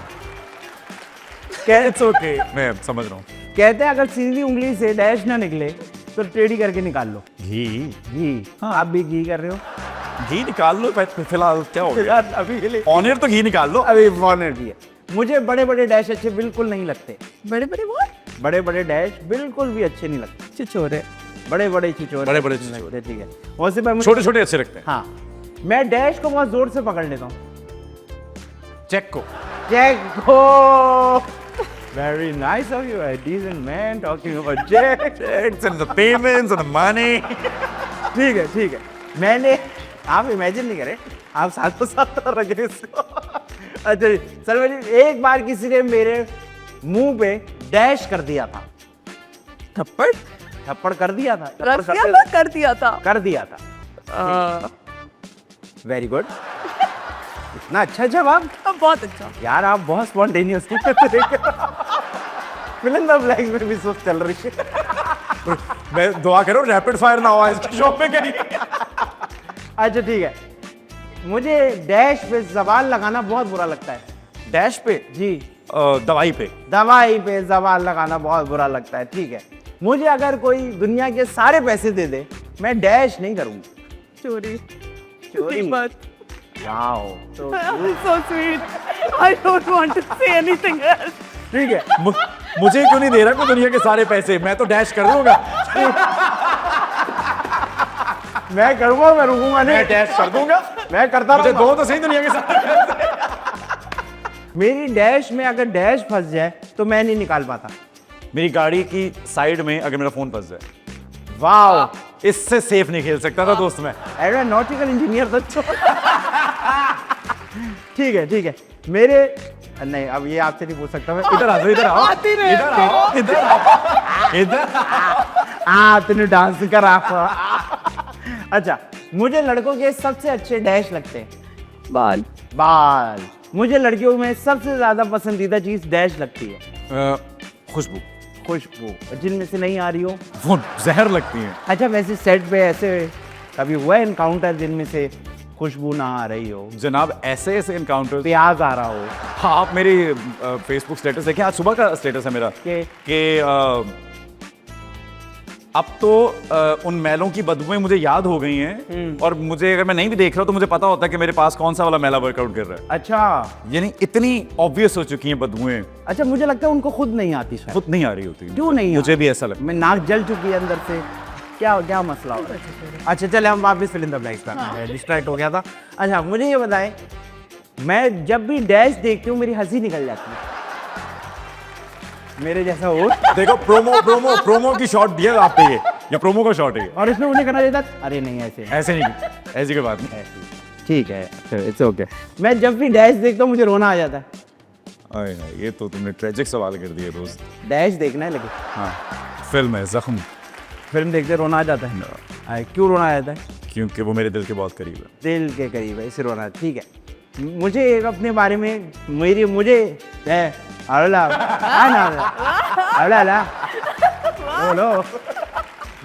इट्स ओके, मैं समझ रहा हूँ। कहते हैं अगर सीधी उंगली से डैश ना निकले तो टेढ़ी करके निकाल लो। घी। घी। हाँ, आप भी घी कर रहे हो। घी निकाल लो फिलहाल, क्या हो गया। यार अभी के लिए ऑनर तो घी निकाल लो। अभी वॉर्नर भी है। मुझे बड़े बड़े डैश अच्छे बिल्कुल नहीं लगते। बड़े बड़े बहुत बड़े बड़े डैश बिल्कुल भी अच्छे नहीं लगते। चिचोरे। बड़े बड़े चिचोरे। बड़े-बड़े नहीं चिचोरे। लगते, ठीक है। वैसे मैं छोटे छोटे अच्छे लगते हैं। हाँ, मैं डैश को बहुत जोर से पकड़ लेता हूँ। चेक को। चेक को। Very nice of you, a decent man talking about checks. Checks and the payments and the money. ठीक है, ठीक है। मैंने, आप इमेजिन नहीं करें, आप साथों साथ रखे इसको। अच्छा जी, सलमा जी, एक बार किसी ने मेरे मुंह पे डैश कर दिया था। थप्पड़। थप्पड़ कर दिया था। रख दिया था, कर दिया था। कर दिया था। Very good. इतना अच्छा जवाब। बहुत अच्छा। यार आप बहुत spontaneous fill in the blanks में भी सोच चल रही है। मैं दुआ करो रैपिड फायर ना हो इसके शो पे कहीं। अच्छा ठीक है, मुझे डैश पे जबान लगाना बहुत बुरा लगता है। डैश पे जी दवाई पे दवाई पे जबान लगाना बहुत बुरा लगता है। ठीक है, मुझे अगर कोई दुनिया के सारे पैसे दे दे, मैं डैश नहीं करूंगा। चोरी चोरी बात वाओ, तो so sweet I don't want to say anything else ठीक है। मुझे क्यों नहीं दे रहा कोई दुनिया के सारे पैसे, मैं तो डैश कर दूंगा। मैं करूंगा, मैं रुकूंगा नहीं, मैं डैश कर दूंगा, मैं करता मुझे रहूंगा। दो तो सही दुनिया के सारे पैसे। मेरी डैश में अगर डैश फंस जाए तो मैं नहीं निकाल पाता। मेरी गाड़ी की साइड में अगर मेरा फोन फंस जाए, वाओ, इससे सेफ नहीं खेल सकता था दोस्त मैं। एरोनॉटिकल इंजीनियर तो ठीक है ठीक है। मेरे नहीं, अब ये आपसे नहीं पूछ सकता मैं। इधर आ जाओ, इधर आओ, आती रहे, इधर आओ, इधर आओ, इधर। तूने डांस करा। अच्छा, मुझे लड़कों के सबसे अच्छे डैश लगते हैं बाल बाल। मुझे लड़कियों में सबसे ज्यादा पसंदीदा चीज डैश लगती है खुशबू। खुशबू, जिनमें से नहीं आ रही हो। वो जहर लगती है। अच्छा, वैसे सेट पे ऐसे कभी हुआ एनकाउंटर जिनमें से खुशबू ना आ रही हो, जनाब ऐसे ऐसे एनकाउंटर। प्याज आ रहा हो हाँ, आप मेरी फेसबुक स्टेटस देखें, आज सुबह का स्टेटस है मेरा कि अब तो उन मैलों की बदबूएं मुझे याद हो गई हैं, और मुझे अगर मैं नहीं भी देख रहा हूं तो मुझे पता होता है कि मेरे पास कौन सा वाला मैला वर्कआउट कर रहा है। अच्छा यानी इतनी ऑब्वियस हो चुकी हैं बदबूएं, अच्छा, मुझे लगता है उनको खुद नहीं आती शायद। खुद नहीं आ रही होती। क्यों नहीं मुझे आ- भी ऐसा लगता मैं नाक जल चुकी है अंदर से। क्या क्या मसला हो? अच्छा चले, हम वापस फिल इन द ब्लैंक्स पर, डिस्ट्रैक्ट हो गया था। अच्छा, मुझे ये बताएं, मैं जब भी डैश देखती हूँ मेरी हंसी निकल जाती है, मेरे जैसा हो। है। देखो प्रोमो की शॉट दिया आप पे, या प्रोमो का शॉट है ये। और इसमें उन्हें करना देता, अरे नहीं ऐसे ऐसे नहीं, ऐसी कोई बात नहीं। ऐसे। ठीक है, इट्स ओके। मैं जब भी डैश देखता हूँ मुझे रोना आ जाता है। अरे ना, ये तो तुमने ट्रेजिक सवाल कर दिया दोस्त। डैश देखना है लेकिन हाँ, फिल्म है जख्म, फिल्म देखते रोना आ जाता है। क्यों रोना आ जाता है? क्योंकि वो मेरे दिल के बहुत करीब है। दिल के करीब है, इसे रोना। ठीक है, मुझे एक अपने बारे में मुझे बोलो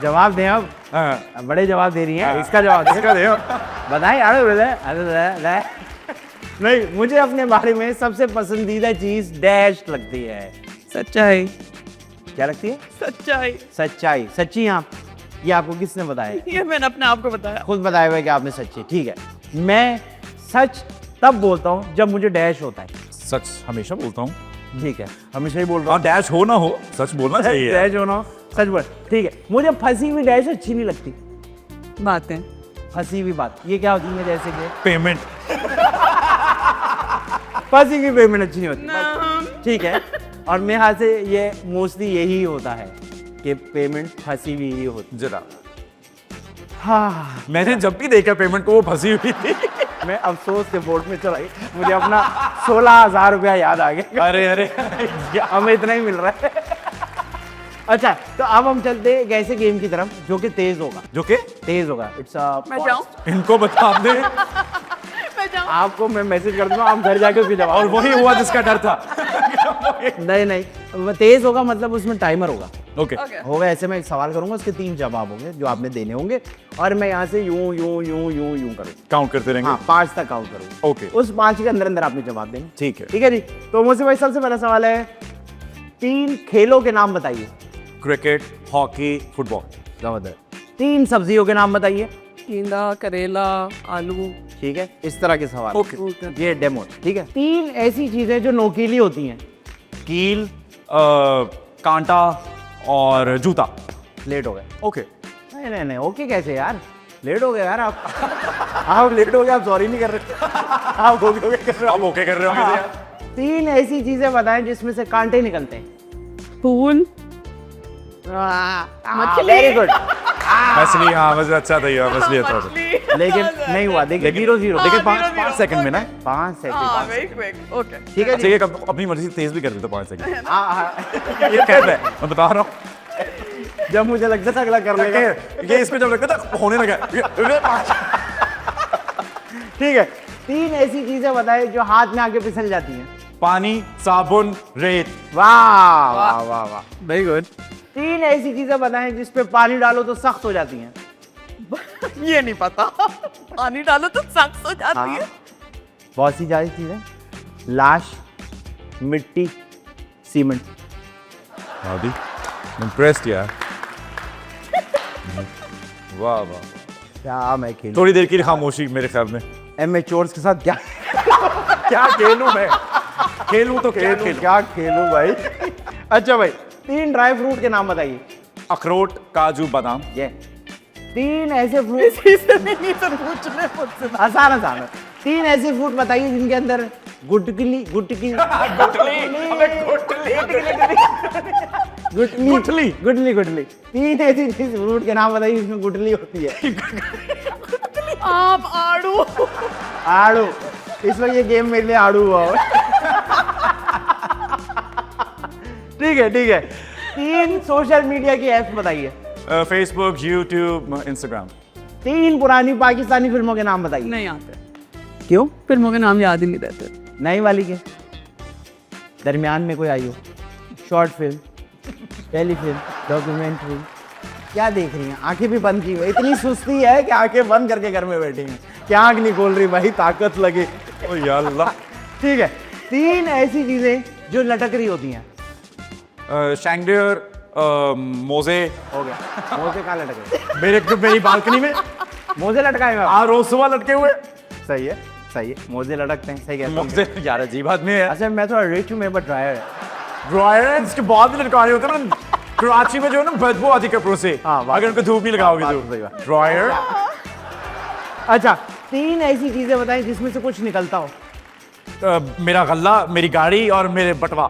जवाब दें अब। हाँ, बड़े जवाब दे रही हैं, इसका जवाब इसका दे। बताएं। नहीं, मुझे अपने बारे में सबसे पसंदीदा चीज डैश लगती है। सच्चाई क्या लगती है? सच्चाई सच्चाई। सच्ची आप? ये आपको किसने बताया? ये मैंने अपने आप को बताया। खुद बताया हुआ है कि आपने सच्ची। ठीक है, मैं सच तब बोलता हूँ जब मुझे डैश होता है। सच हमेशा बोलता हूँ। ठीक है, हमेशा ही बोल रहा हाँ, डैश हो ना हो, सच बोलना हूँ। चाहिए। डैश होना हो, सच बोल। ठीक है, मुझे फंसी हुई डैश अच्छी नहीं लगती। बातें फंसी हुई बात ये क्या होती है? जैसे कि पेमेंट। फंसी हुई पेमेंट अच्छी नहीं होती। ठीक है, और मेरे हाथ से ये मोस्टली यही होता है कि पेमेंट फंसी हुई ही होती। जरा, हाँ, मैंने जब भी देखा पेमेंट को वो फंसी हुई थी। मैं अफसोस के बोर्ड में चला गया, मुझे अपना 16,000 रुपया याद आ गया। अरे अरे, हमें इतना ही मिल रहा है। अच्छा, तो अब हम चलते हैं एक ऐसे गेम की तरफ जो कि तेज होगा। जो कि तेज होगा। इट्स मैं जाऊं इनको बता दे, मैं जाऊं आपको मैं मैसेज कर दूंगा, आप घर जाके उसके जवाब। और वही हुआ जिसका डर था। नहीं नहीं, वो तेज होगा मतलब उसमें टाइमर होगा। ओके, होगा ऐसे, मैं एक सवाल करूंगा, उसके 3 जवाब होंगे जो आपने देने होंगे, और मैं यहाँ से यूं यूं यूं यूं यूं करूँ। काउंट करते रहेंगे। हाँ, 5 तक काउंट करूँ। ओके, उस 5 के अंदर अंदर आपने जवाब देंगे। ठीक है। ठीक है जी। तो मुझसे भाई सबसे पहला सवाल है, 3 खेलों के नाम बताइए। Cricket, hockey, football. जबरदस्त। 3 सब्जियों के नाम बताइए। टींडा करेला आलू। ठीक है, इस तरह के सवाल। ओके। ये डेमो। ठीक है, 3 ऐसी चीजें जो नोकीली होती हैं। कील, कांटा और जूता। लेट हो गए। ओके, नहीं नहीं नहीं, ओके कैसे यार? लेट हो गए यार आप। आप लेट हो गए, आप सॉरी नहीं कर रहे। आप ओके कर रहे हो। अब ओके कर रहे हो हाँ। यार। 3 ऐसी चीजें बताएं जिसमें से कांटे निकलते हैं। फूल वेरी गुड। मछली, हाँ बस अच्छा था ये, मछली अच्छा था। लेकिन नहीं हुआ। देखिए 0-0। लेकिन हाँ, 5 सेकंड में ना। 5 सेकंड। ओके ठीक है अच्छा, जी। ये अपनी मर्जी से तेज भी कर देता 5 सेकंड। हाँ, ये कह रहा है, मैं बता रहा हूँ। जब मुझे लगता था अगला कर लेगा। ये इसमें जब लगता था होने लगा। ठीक है, 3 ऐसी चीजें बताएं जो हाथ में आके फिसल जाती हैं। पानी, साबुन, रेत। वाह वाह वाह वाह, वेरी गुड। 3 ऐसी चीजें बताएं जिस पे पानी डालो तो सख्त हो जाती हैं। ये नहीं पता। पानी डालो तो सख्त हो जाती है। बहुत सी ज्यादा चीजें। लाश, मिट्टी, सीमेंट। आदि इम्प्रेस्ड यार। वाह वाह। क्या मैं खेलूं? थोड़ी देर की खामोशी मेरे ख्याल में। एमेच्योर्स के साथ क्या क्या खेलूं मैं? खेलूं तो क्या खेलूं? क्या खेलूं भाई? अच्छा भाई, 3 ड्राई फ्रूट के नाम बताइए। अखरोट, काजू, बादाम। ये 3 ऐसे फ्रूट आसान आसान है। 3 ऐसे फ्रूट बताइए जिनके अंदर गुटली गुटकी गुटली गुटली गुटली 3 ऐसी चीज फ्रूट के नाम बताइए जिसमें गुटली होती है। आम, आड़ू। आड़ू। इस वक्त ये गेम मेरे लिए आड़ू हुआ हो। ठीक है ठीक है। 3 सोशल मीडिया की ऐप्स बताइए। Facebook, YouTube, Instagram. 3 पुरानी पाकिस्तानी फिल्मों के नाम बताइए। नहीं आते, क्यों? फिल्मों के नाम याद ही नहीं रहते। नई वाली के दरमियान में कोई आई हो? शॉर्ट फिल्म, पहली फिल्म, डॉक्यूमेंट्री। क्या देख रही हैं? आंखें भी बंद की हुई। इतनी सुस्ती है कि आंखें बंद करके घर में बैठी हैं। क्या आंख नहीं खोल रही भाई, ताकत लगे। ओ या अल्लाह। ठीक है। 3 ऐसी चीजें जो लटक रही होती हैं। शैंगडियर, मोजे। हो गया। मोजे कहाँ लटक रहे? मेरी बालकनी में मोजे लटकाए हुए आप? रोज सुबह लटके हुए। सही है सही है। मोजे लटकते हैं, सही कहते हैं। मोजे यार अजीब आदमी है। अच्छा मैं थोड़ा रिच हूँ, मेरे पास ड्रायर है। ड्रायर है, इसके बाद भी लटकाने होते हैं ना। कराची में जो है ना बदबू आती कपड़ों से। हाँ, अगर उनको धूप नहीं लगाओगे बात सही तो बात। ड्रायर। अच्छा 3 ऐसी चीजें बताएं जिसमें से कुछ निकलता हो। मेरा गल्ला, मेरी गाड़ी और मेरे बटवा।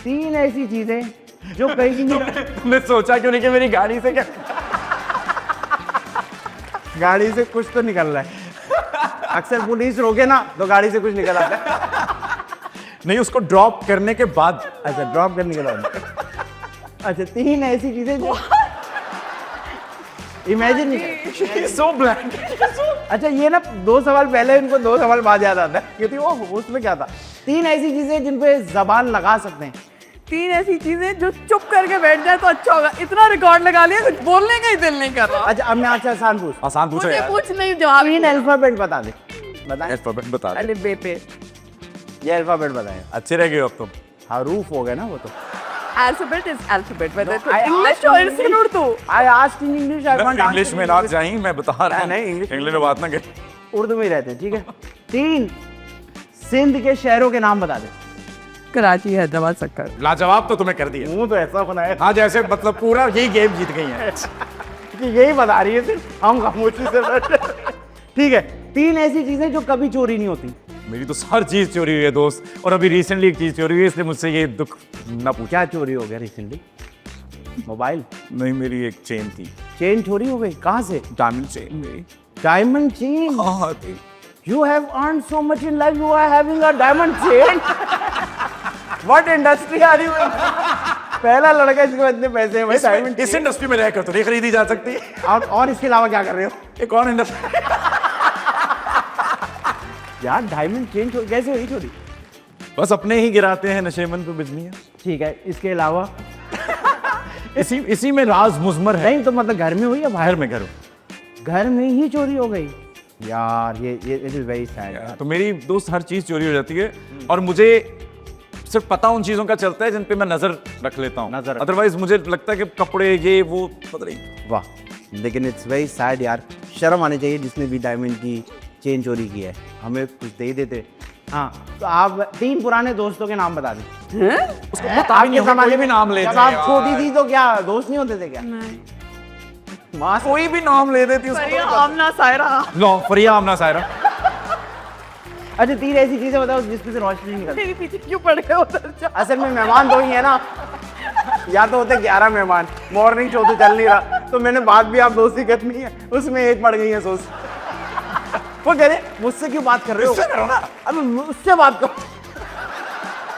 3 ऐसी चीजें जो कहीं नहीं। तुमने सोचा क्यों नहीं कि मेरी गाड़ी से क्या? गाड़ी से कुछ तो निकल रहा है। अक्सर पुलिस रोके ना तो गाड़ी से कुछ निकल आता है। नहीं, उसको ड्रॉप करने के बाद। अच्छा ड्रॉप करने के बाद। अच्छा 3 ऐसी चीजें जो इमेजिन। सो ब्लैंक। अच्छा ये ना 2 सवाल पहले इनको 2 सवाल बाद याद आता है क्योंकि वो उसमें क्या था। 3 ऐसी चीजें जिन पे जबान लगा सकते हैं। 3 ऐसी चीजें जो चुप करके बैठ जाए तो अच्छा होगा। इतना रिकॉर्ड लगा लिया, कुछ बोलने का ही दिल नहीं कर रहा। अच्छा अब मैं आपसे आसान पूछ। आसान पूछो मुझे यार। कुछ नहीं जवाब। 3 अल्फाबेट बता दे। बताएं। अल्फाबेट बता दे। अलिफ बे पे। ये अल्फाबेट बताएं। अच्छे रह गए अब तुम। हरूफ हो गया ना वो तो। Alphabet is alphabet, whether No, it's I English asked or in it's in English. Urdu. I asked in English. I want English में ना जाएं, मैं बता रहा हूं। नहीं, English इंग्लिश में बात ना करें। उर्दू में ही रहते हैं, ठीक है। 3 सिंध के शहरों के नाम बता दे। कराची, हैदराबाद, सक्कर। लाजवाब तो तुम्हें कर दिया। मुंह तो ऐसा बनाया हाँ, जैसे मतलब पूरा यही गेम जीत गई है। कि यही बता रही है सिर्फ, हम खामोशी से बैठे। ठीक है। 3 ऐसी चीजें जो कभी चोरी नहीं होती। मेरी तो हर चीज चोरी हुई है दोस्त, और अभी रिसेंटली एक चीज चोरी हुई है, इसलिए मुझसे ये दुख ना पूछा। क्या चोरी हो गया रिसेंटली? मोबाइल? नहीं, मेरी एक चेन थी। चेन चोरी हो गई? कहाँ से? डायमंड चेन मेरी। Diamond chain? हाँ थी। You have earned so much in life. You are having a diamond chain. What industry are you in? पहला लड़का जिसके पास इतने पैसे हैं भाई, डायमंड इस इंडस्ट्री में रहकर तो नहीं खरीदी जा सकती। और इसके अलावा क्या कर रहे हो? एक और इंडस्ट्री। यार डायमंड चेन कैसे हुई चोरी? बस अपने ही गिराते हैं नशेमंद पे बिजलियां। ठीक है, इसके अलावा इसी में राज मुजमर है। नहीं तो मतलब घर में हुई या बाहर? घर में घर घर में ही चोरी हो गई यार। ये इट इज वेरी सैड। तो मेरी दोस्त हर चीज चोरी हो जाती है, और मुझे सिर्फ पता उन चीजों का चलता है जिन पे मैं नजर रख लेता हूँ। नजर। अदरवाइज मुझे लगता है कि कपड़े ये वो पता नहीं। वाह, लेकिन इट्स वेरी सैड यार। शर्म आनी चाहिए जिसने भी डायमंड की चेन चोरी की है। हमें कुछ दे ही देते। हाँ तो आप 3 पुराने दोस्तों के नाम बता दें। उसको पता भी नहीं होगा, कोई भी नाम ले जब जाए आप यार। छोटी थी तो क्या दोस्त नहीं होते थे क्या? माँ कोई भी नाम ले देती उसको। फरिया, आमना, सायरा। लो, फरिया, आमना, सायरा। अच्छा 3 ऐसी चीजें बताओ जिसमें से रोशनी निकलती। मेरे पीछे क्यों पड़ गए उधर जा। असल में मेहमान 2 ही है ना, या तो होते 11 मेहमान। मॉर्निंग शो तो चल नहीं रहा, तो मैंने बात भी आप दोस्ती करनी है, उसमें एक पड़ गई है सोच। वो कह रहे मुझसे क्यों बात कर रहे हो? इससे करो ना। अब मुझसे बात करो।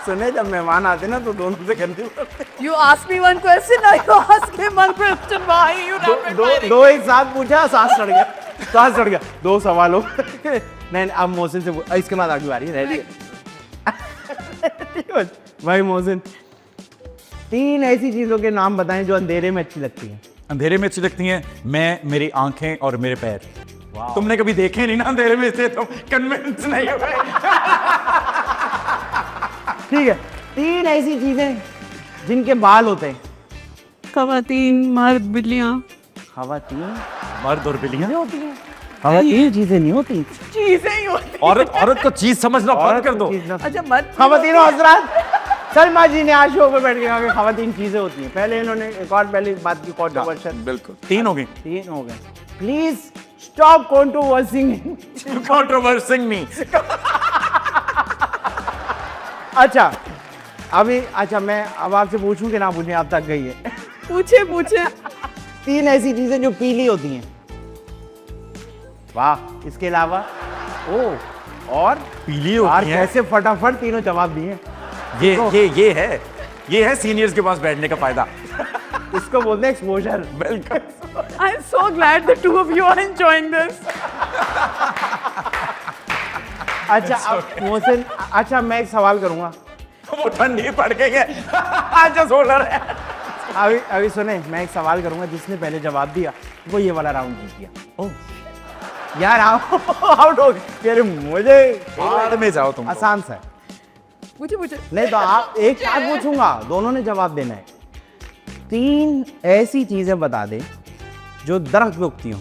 सुने जब मेहमान आते ना तो दोनों से करती हूँ। You ask me one question, I ask him one question. Why you rapid firing? दो एक साथ पूछा, सांस चढ़ गया, सांस चढ़ गया। 2 सवालों नहीं अब मोहसिन से इसके बाद आगे आ रही है। भाई मोहसिन 3 ऐसी चीजों के नाम बताएं जो अंधेरे में अच्छी लगती हैं। अंधेरे में अच्छी लगती हैं मैं, मेरी आंखें और मेरे पैर। तुमने कभी देखे नहीं ना अंधेरे में, इसलिए तुम कन्विंस नहीं हो गए। ठीक है, 3 ऐसी चीजें जिनके बाल होते हैं। खवातीन, मर्द, बिल्लियाँ। खवातीन मर्द और बिल्लियां होती हैं, खवातीन चीजें नहीं होती। चीजें ही होती। औरत को चीज समझना बंद कर दो। अच्छा मर्द। खवातीन हजरात, सलमा जी ने आज शो पे बैठ के कहा कि खवातीन चीजें होती हैं। पहले इन्होंने एक और पहले बात की कॉन्ट्रोवर्शियल। बिल्कुल 3 हो गई। 3 हो गए। Please stop controversing. Controversing me. अच्छा अच्छा मैं अब आपसे पूछूं कि ना पूछूं, आप तक गई है। पूछे पूछे। 3 ऐसी चीजें जो पीली होती हैं। वाह, इसके अलावा ओ और पीली यार होती है। कैसे फटाफट तीनों जवाब दिए। ये है सीनियर्स के पास बैठने का फायदा। इसको बोलते हैं एक्सपोजर। बिल्कुल। I am so glad the two of you are enjoying this. अच्छा अब मोहसिन, अच्छा मैं एक सवाल करूंगा। वो ठंडी पड़ गई है। अच्छा सोलर है। अभी सुने, मैं एक सवाल करूंगा, जिसने पहले जवाब दिया वो ये वाला राउंड जीत गया। ओह यार आउट हो गए। अरे मुझे बाहर में जाओ तुम। आसान सा है। पूछे पूछे। नहीं तो आप एक साथ पूछूंगा, दोनों ने जवाब देना है। 3 ऐसी चीजें बता दे जो दरख्त पे उगती हो।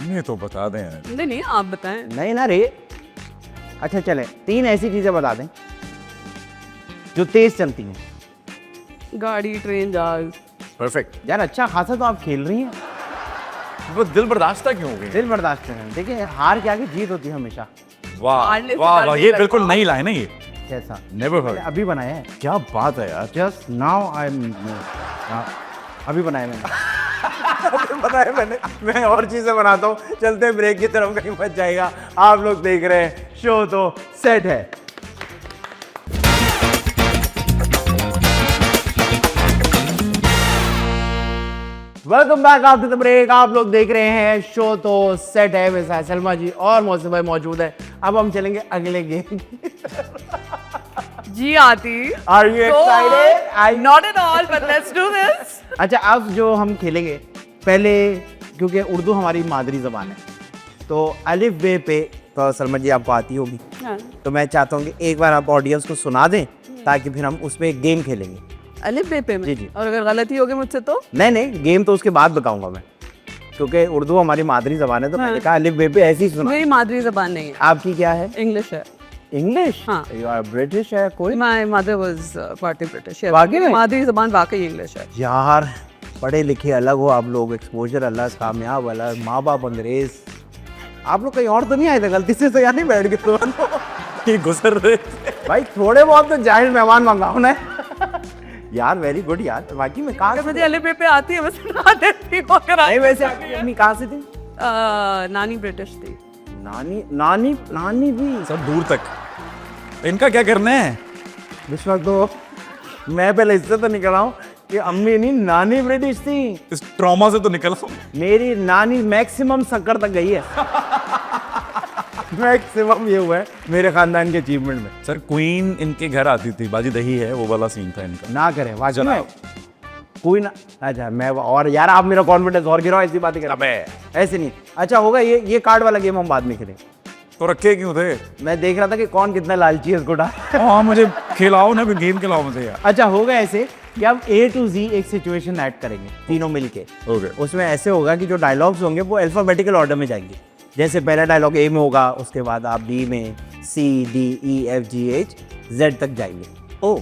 ये तो बता दें यार। नहीं नहीं आप बताएं। नहीं ना रे। अच्छा चले, 3 ऐसी चीजें बता दें जो तेज चलती हैं। गाड़ी, ट्रेन, जहाज। परफेक्ट। यार अच्छा खासा तो आप खेल रही हैं। वो दिल बर्दाश्त क्यों हो गई? दिल बर्दाश्त करें। देखिए हार के आगे जीत होती है हमेशा। वाह हारने से वाह डर वाह, नहीं ये लगता। बिल्कुल नई लाइन है ये। कैसा? Never heard. अभी बनाया है। क्या बात है यार। जस्ट नाउ आई एम, अभी बनाया मैंने। बनाया मैंने। मैं और चीजें बनाता हूँ। चलते हैं ब्रेक की तरफ, कहीं बच जाएगा। आप लोग देख रहे हैं शो तो सेट है। Welcome back after the break. आप लोग देख रहे हैं शो तो सेट है। वैसा सलमा जी और मौसम भाई मौजूद है। अब हम चलेंगे अगले गेम। जी आती। Are you excited? Not at all but let's do this. अच्छा अब जो हम खेलेंगे, पहले क्योंकि उर्दू हमारी मादरी ज़बान है तो अलिफ बे पे तो सलमा जी आपको आती होगी, तो मैं चाहता हूँ कि एक बार आप ऑडियंस को सुना दें ताकि फिर हम उस पर एक गेम खेलेंगे। अलिफ बे पे में? जी, जी। और अगर गलती होगी मुझसे तो? नहीं गेम तो उसके बाद बताऊंगा मैं, क्योंकि उर्दू हमारी मादरी ज़बान है तो मैंने कहा अलिफ बे पे ऐसे ही सुना। मेरी मादरी जबान नहीं है। आपकी क्या है? इंग्लिश है। इंग्लिश? हाँ। ब्रिटिश है कोई? My mother was party British. वाकई में? मादरी जबान वाकई इंग्लिश है। यार पढ़े लिखे अलग हो आप लोग, एक्सपोजर अलग, कामयाब अलग, माँ बाप अंग्रेज। आप लोग कहीं और तो नहीं आए थे गलती से तो यार नहीं बैठ गए तो? ये गुजर रहे भाई थोड़े बहुत तो जाहिर मेहमान मंगाओ ना। यार वेरी गुड यार। बाकी मैं कहाँ अगर से मुझे अलिफ बे पे आती है मैं सुना देती हूँ। अगर नहीं, वैसे आपकी मम्मी कहाँ से थी? नानी ब्रिटिश थी। नानी भी? सब दूर तक। इनका क्या करना है? इस वक्त तो मैं पहले इससे तो निकल रहा हूँ कि अम्मी नहीं नानी ब्रिटिश थी। इस ट्रॉमा से तो निकल। मेरी नानी मैक्सिमम शक्कर तक गई है। मैक्सिमम ये हुआ है मेरे खानदान के अचीवमेंट में। सर क्वीन इनके घर आती थी, बाजी दही है वो वाला सीन था इनका। ना करें वाकई में जनाब। कोई ना। अच्छा मैं और यार आप मेरा कॉन्फिडेंस और गिराओ, ऐसी बातें कर। अबे ऐसे नहीं। अच्छा होगा ये कार्ड वाला गेम हम बाद में खेलें। तो रखे क्यों थे? मैं देख रहा था कि कौन कितना लालची है इसको डाल। हाँ मुझे खिलाओ ना, गेम खिलाओ मुझे यार। अच्छा होगा ऐसे कि हम A to Z एक सिचुएशन ऐड करेंगे तीनों मिलके। ओके। उसमें ऐसे होगा कि जो डायलॉग्स होंगे वो अल्फाबेटिकल ऑर्डर में जाएंगे। जैसे पहला डायलॉग A में होगा, उसके बाद आप B में, C D E F G H Z तक जाएंगे। ओ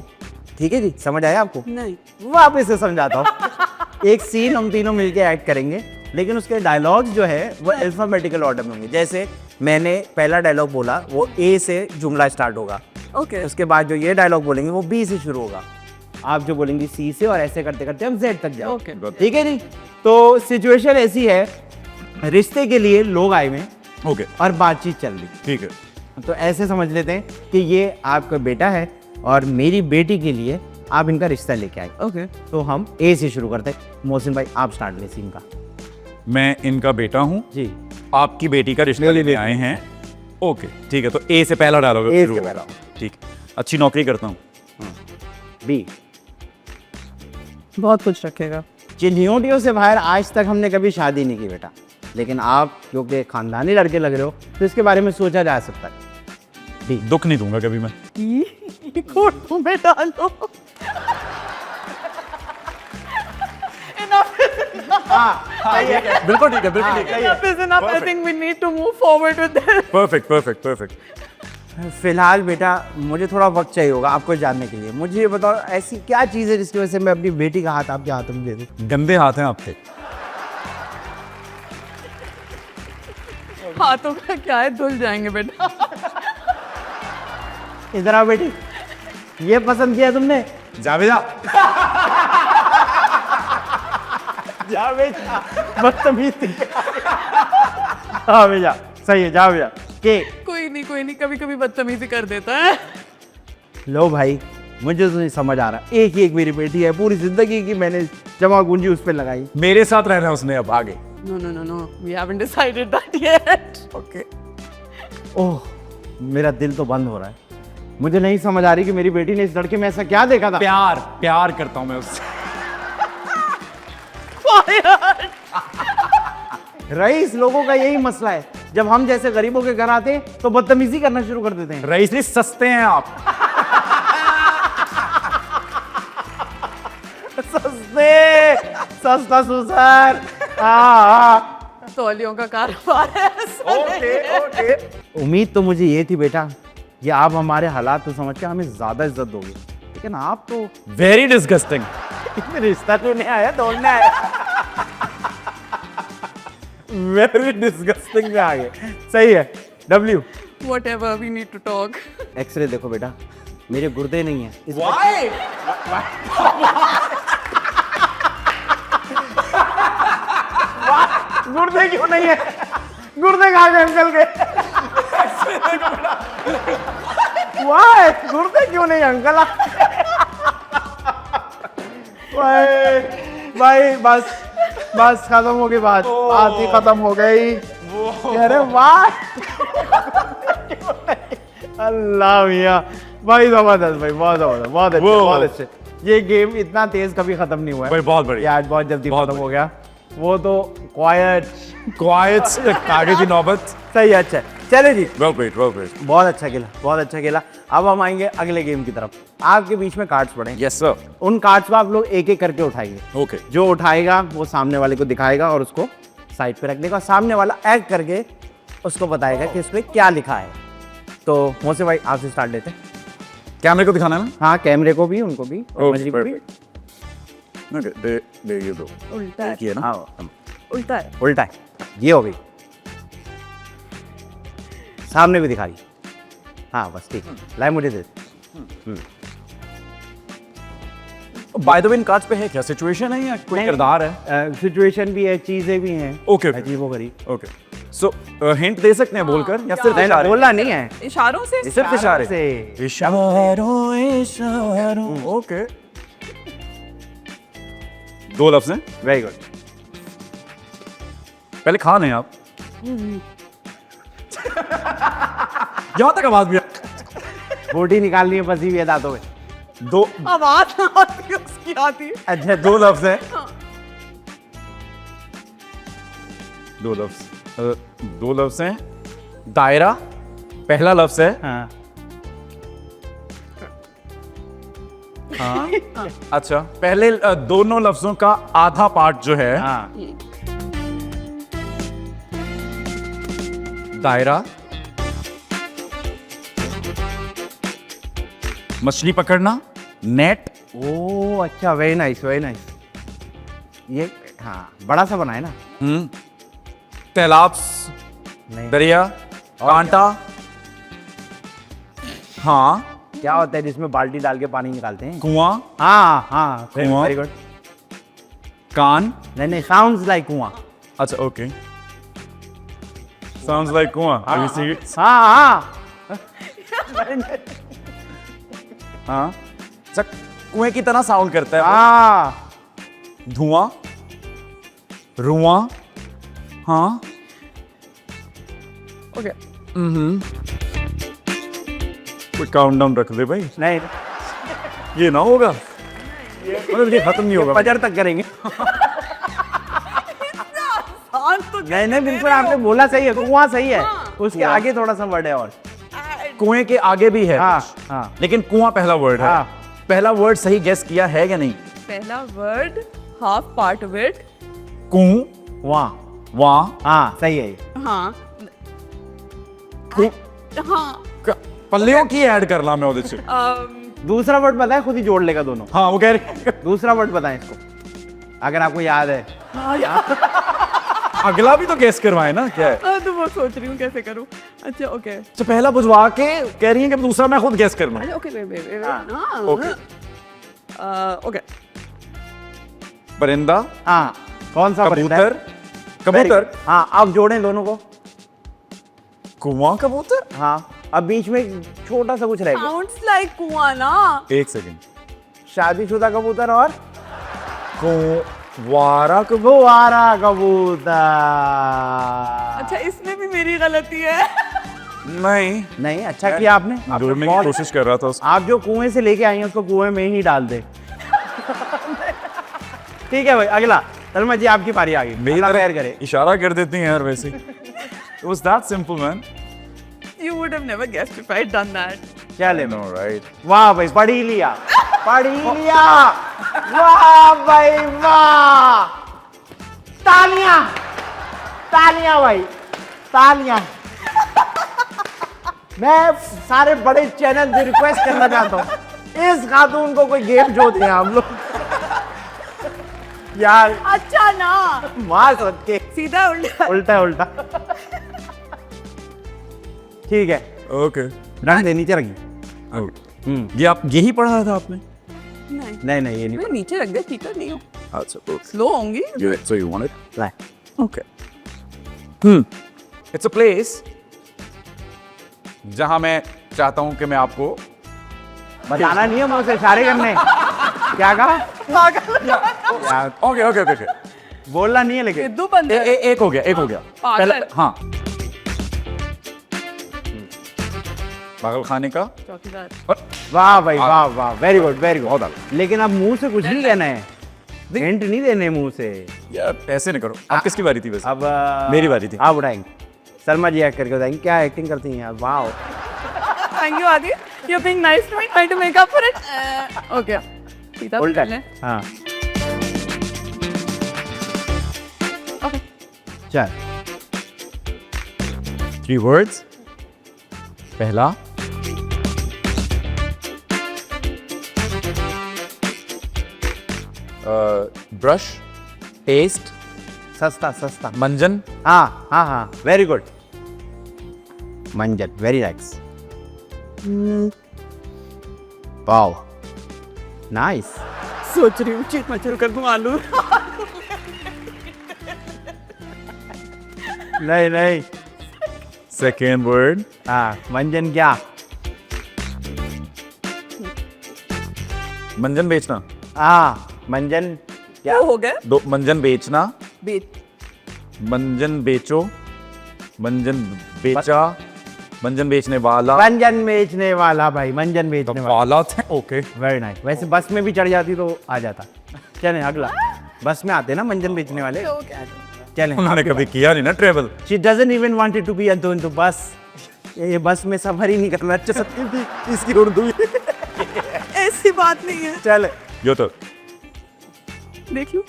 ठीक है जी, समझ आया आपको? नहीं। वापस से समझाता हूँ। एक सीन हम तीनों मिलके ऐड करेंगे, लेकिन उसके डायलॉग्स जो है वो अल्फाबेटिकल ऑर्डर में होंगे। जैसे मैंने पहला डायलॉग बोला वो A से जुमला स्टार्ट होगा। ओके। उसके बाद जो ये डायलॉग बोलेंगे वो B से शुरू होगा, आप जो बोलेंगी C से, और ऐसे करते करते हम Z तक जाओ। ओके। ठीक है जी। तो सिचुएशन ऐसी है, रिश्ते के लिए लोग आए हुए हैं ओके और बातचीत चल रही। ठीक है। तो ऐसे समझ लेते हैं कि ये आपका बेटा है और मेरी बेटी के लिए आप इनका रिश्ता लेके आए। ओके। तो हम A से शुरू करते हैं। मोहसिन भाई आप स्टार्ट ले सीन का। मैं इनका बेटा हूँ, जी आपकी बेटी का रिश्ता लेने आए हैं। ओके ठीक है, तो ए से पहला डायलॉग A शुरू से होगा। पहला। ठीक है, अच्छी नौकरी करता हूँ। B बहुत कुछ रखेगा। चिन्हियोटियों से बाहर आज तक हमने कभी शादी नहीं की बेटा, लेकिन आप क्योंकि खानदानी लड़के लग रहे हो तो इसके बारे में सोचा जा सकता है। दुख नहीं दूंगा कभी मैं। घोटों में डालो। बिल्कुल ठीक है, बिल्कुल ठीक है। Enough is enough. I think we need to move forward with this. Perfect perfect perfect. फिलहाल बेटा मुझे थोड़ा वक्त चाहिए होगा आपको जानने के लिए। मुझे ये बताओ ऐसी क्या चीज़ है जिसकी वजह से मैं अपनी बेटी का हाथ आपके हाथों में दे दूँ? गंदे हाथ हैं आपके। हाथों का क्या है, धुल जाएंगे बेटा। इधर आओ बेटी, ये पसंद किया तुमने? जावेदा, जा बेटा, बदतमीज थी। हाँ बेटा सही है, जा बेटा। के कोई नहीं, कभी कभी बदतमीजी कर देता है। लो भाई, मुझे तो नहीं समझ आ रहा। एक ही एक मेरी बेटी है, पूरी जिंदगी की मैंने जमा पूंजी उस पर लगाई। मेरे साथ रहना उसने अब आगे। No. We haven't decided that yet. Okay. Oh, मेरा दिल तो बंद हो रहा है। मुझे नहीं समझ आ रही कि मेरी बेटी ने इस लड़के में ऐसा क्या देखा था। प्यार प्यार करता हूँ मैं उससे। रईस, लोगों का यही मसला है, जब हम जैसे गरीबों के घर आते हैं तो बदतमीजी करना शुरू कर देते हैं। रईस जी सस्ते हैं आप। सस्ते, सस्ता सुसर। हाँ। तौलियों का कारोबार है। ओके। उम्मीद तो मुझे ये थी बेटा कि आप हमारे हालात तो समझ के हमें ज्यादा इज्जत दोगे, लेकिन आप तो वेरी डिस्गस्टिंग। रिश्ता तो नहीं आया, दौड़ने आया। वेरी डिस्गस्टिंग में आ गए। सही है। W, Whatever, we need to talk. X-ray देखो बेटा, मेरे गुर्दे नहीं है। Why? गुर्दे क्यों नहीं है? गुर्दे कहाँ गए अंकल के? वाह, गुर्दे क्यों नहीं अंकल? भाई बस खत्म हो गई बात ही खत्म हो गई। अरे वाह, अल्लाह मियाँ, भाई जबरदस्त भाई, बहुत जबरदस्त, बहुत अच्छे, बहुत अच्छे। ये गेम इतना तेज कभी खत्म नहीं हुआ है भाई, बहुत बढ़िया। ये आज बहुत जल्दी खत्म हो गया। वो तो क्वाइट आगे की नौबत। सही है। अच्छा चले जी, वेल प्लेड, वेल प्लेड। बहुत अच्छा खेला, बहुत अच्छा खेला। अब हम आएंगे अगले गेम की तरफ। आपके बीच में कार्ड्स पड़े हैं। Yes sir. उन कार्ड्स को आप लोग एक एक करके उठाएंगे। ओके। जो उठाएगा वो सामने वाले को दिखाएगा और उसको साइड पे रख देगा। सामने वाला एक्ट करके उसको बताएगा कि इसमें क्या लिखा है। तो मोसे भाई आपसे स्टार्ट लेते हैं। कैमरे को दिखाना है ना? हाँ, कैमरे को भी, उनको भी, और मजरी को भी। ओके, दे ये दो। उल्टा है। एक ही है ना? हाँ, उल्टा है। उल्टा है। ये हो गई। सामने भी दिखा रही। हाँ बस ठीक है, लाए मुझे दे। By the way in cards पे है क्या? सिचुएशन है या कोई किरदार है? सिचुएशन भी है, चीजें भी हैं। Okay, okay. अजीबोगरीब। ओके, सो हिंट दे सकते हैं बोलकर या सिर्फ नहीं, इशारे? बोलना नहीं है, इशारों से। सिर्फ इशारे से। इशारों। ओके, दो लफ्ज हैं। Very good. पहले खा लें आप। यहां तक आवाज भी बोटी निकालनी है फंसी हुई है दांतों में। दो। आवाज आती है उसकी, आती है। अच्छा, दो लफ्ज हैं। दो लफ्ज हैं। दायरा पहला लफ्ज है। हाँ। हाँ। अच्छा, पहले दोनों लफ्जों का आधा पार्ट जो है हाँ। दायरा, मछली पकड़ना, नेट। ओ अच्छा, वेरी नाइस, वेरी नाइस। ये हाँ बड़ा सा बना है ना। तालाब, नहीं, दरिया, कांटा। हाँ, क्या होता है जिसमें बाल्टी डाल के पानी निकालते हैं? कुआं। हाँ हाँ, कुआं। Very good. कान। नहीं, साउंड्स लाइक कुआं। अच्छा, ओके, साउंड्स लाइक कुआं। Have you seen it? हाँ। हाँ, अच्छा, कुएं की तरह साउंड करता है। हाँ। धुआं, रुआं। हाँ, ओके। कोई काउंटडाउन रख दे भाई, नहीं, ये ना होगा, मतलब ये खत्म नहीं होगा। फजर तक करेंगे। आसान तो नहीं, बिल्कुल आपने बोला सही है, कुआं सही है। हाँ। उसके आगे थोड़ा सा वर्ड है और। कुएं के आगे भी है हाँ, कुछ। हाँ। लेकिन कुआं पहला वर्ड है। हाँ। पहला वर्ड सही गेस किया है या नहीं? पहला word half part of it. कुं वहाँ वहाँ हाँ सही है ये। हाँ कुं हाँ पल्लियों की ऐड करना मैं ਉਹਦੇ ਚ। दूसरा वर्ड बताए, खुद ही जोड़ लेगा दोनों। हाँ वो कह रहे दूसरा वर्ड बताएं इसको, अगर आपको याद है। अगला भी तो गेस करवाए ना क्या है। तो वो सोच रही हूँ कैसे करूँ। अच्छा ओके अच्छा पहला बुझवा के कह रही है कि दूसरा मैं खुद गेस करना। अच्छा ओके वे हाँ ओके। ओके परिंदा, हाँ कौन सा परिंदा है? कबूतर, कबूतर, हाँ अब जोड़ें दोनों को। कुआं कबूतर। हाँ अब बीच में छोटा सा कुछ रहेगा। साउंड्स लाइक कुआं ना। एक सेकंड। शादीशुदा कबूतर और वारा गुब्बारा कबूतर। अच्छा इसमें भी मेरी गलती है। नहीं, नहीं अच्छा किया आपने। जोड़ने की कोशिश कर रहा था उसको। आप जो कुएं से लेके आई हैं उसको कुएं में ही डाल दे। ठीक है भाई, अगला सलमा जी आपकी पारी आ गई। मेरी अल्लाह तरफ खैर करे। इशारा कर देती हैं यार वैसे। It was that simple man. You would have never guessed if I had done that. चले No right. वाह भाई, पढ़ ही लिया, पढ़ ही लिया। वाह भाई वाह, तालियां, तालियां भाई, तालियां। मैं सारे बड़े चैनल से रिक्वेस्ट करना चाहता हूँ, इस खातून को कोई गेम जो दें हम लोग। यार अच्छा ना मार सोच के सीधा उल्टा। उल्टा उल्टा। ठीक है, Okay. रख दे, नीचे रखी। ये आप यही पढ़ा था आपने? नहीं नहीं नहीं ये नहीं। मैं नीचे रख दे, ठीक है नहीं हूँ अच्छा तो स्लो होंगी। so you want it? लाए। Okay. It's a place जहां मैं चाहता हूं कि मैं आपको बताना नहीं है, मुझसे इशारे करने। क्या कहा? यार, ओके ओके ओके ओके बोलना नहीं है लेकिन। सिद्धू बंदे एक हो गया, एक हो गया। पागल। पहला हाँ पागल खाने का चौकीदार। और वाह भाई वाह वाह, वेरी गुड वेरी बहुत गुड। आला। लेकिन अब मुंह से कुछ नहीं कहना है, हिंट नहीं देने मुंह से। यार ऐसे नहीं करो। अब किसकी बारी थी वैसे? अब मेरी बारी थी। आप उठाएंगे, सलमा जी एक्ट करके बताएंगे। क्या एक्टिंग करती हैं यार, वाह। Thank you आदि। You're being nice to me, trying to make up for it. Okay. सीधा उल्टा पकड़ ले। हाँ Okay. चल। 3 words। पहला ब्रश, पेस्ट, सस्ता सस्ता। मंजन, हाँ हाँ हाँ, वेरी गुड। मंजन, वेरी नाइस। Wow nice. सोच रही हूँ चीट मचल कर दूं आलू। नहीं नहीं, सेकेंड वर्ड हाँ मंजन क्या? मंजन बेचना। हाँ मंजन क्या? वो हो गया। दो मंजन बेचना, बेच मंजन बेचो, मंजन बेचा, मंजन बेचने वाला। मंजन बेचने वाला भाई, मंजन बेचने वाला। वाला थे ओके। Very nice. वैसे बस में भी चढ़ जाती तो आ जाता। चलें अगला। बस में आते ना मंजन बेचने वाले। चलें। उन्होंने कभी किया नहीं ना travel. She doesn't even wanted to be into बस। ये बस में सफर ही नहीं करना। अच्छा सत्य थी इसकी उर्दू। ऐसी बात नहीं है। चल यो तो देखियो।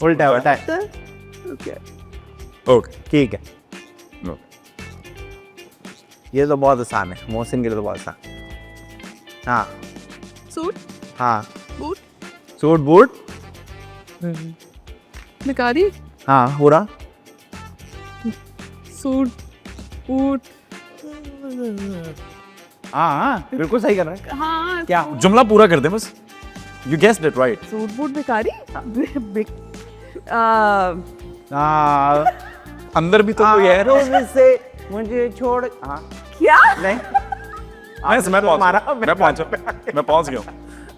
उल्टा उल्टा है। Okay. ओके। ठीक है, ये तो बहुत आसान है, मोहसिन के लिए तो बहुत आसान। हाँ सूट, हाँ, बूट, सूट बूट, निकारी, हाँ पूरा। Suit, boot. हाँ हाँ बिल्कुल सही कर रहा है। हाँ क्या? जुमला पूरा कर दे बस। You guessed it right. Suit boot भिखारी। हाँ अंदर भी तो कोई है। रोज से मुझे छोड़। हाँ क्या? नहीं, मैं मारा। पहुंच गया हूँ।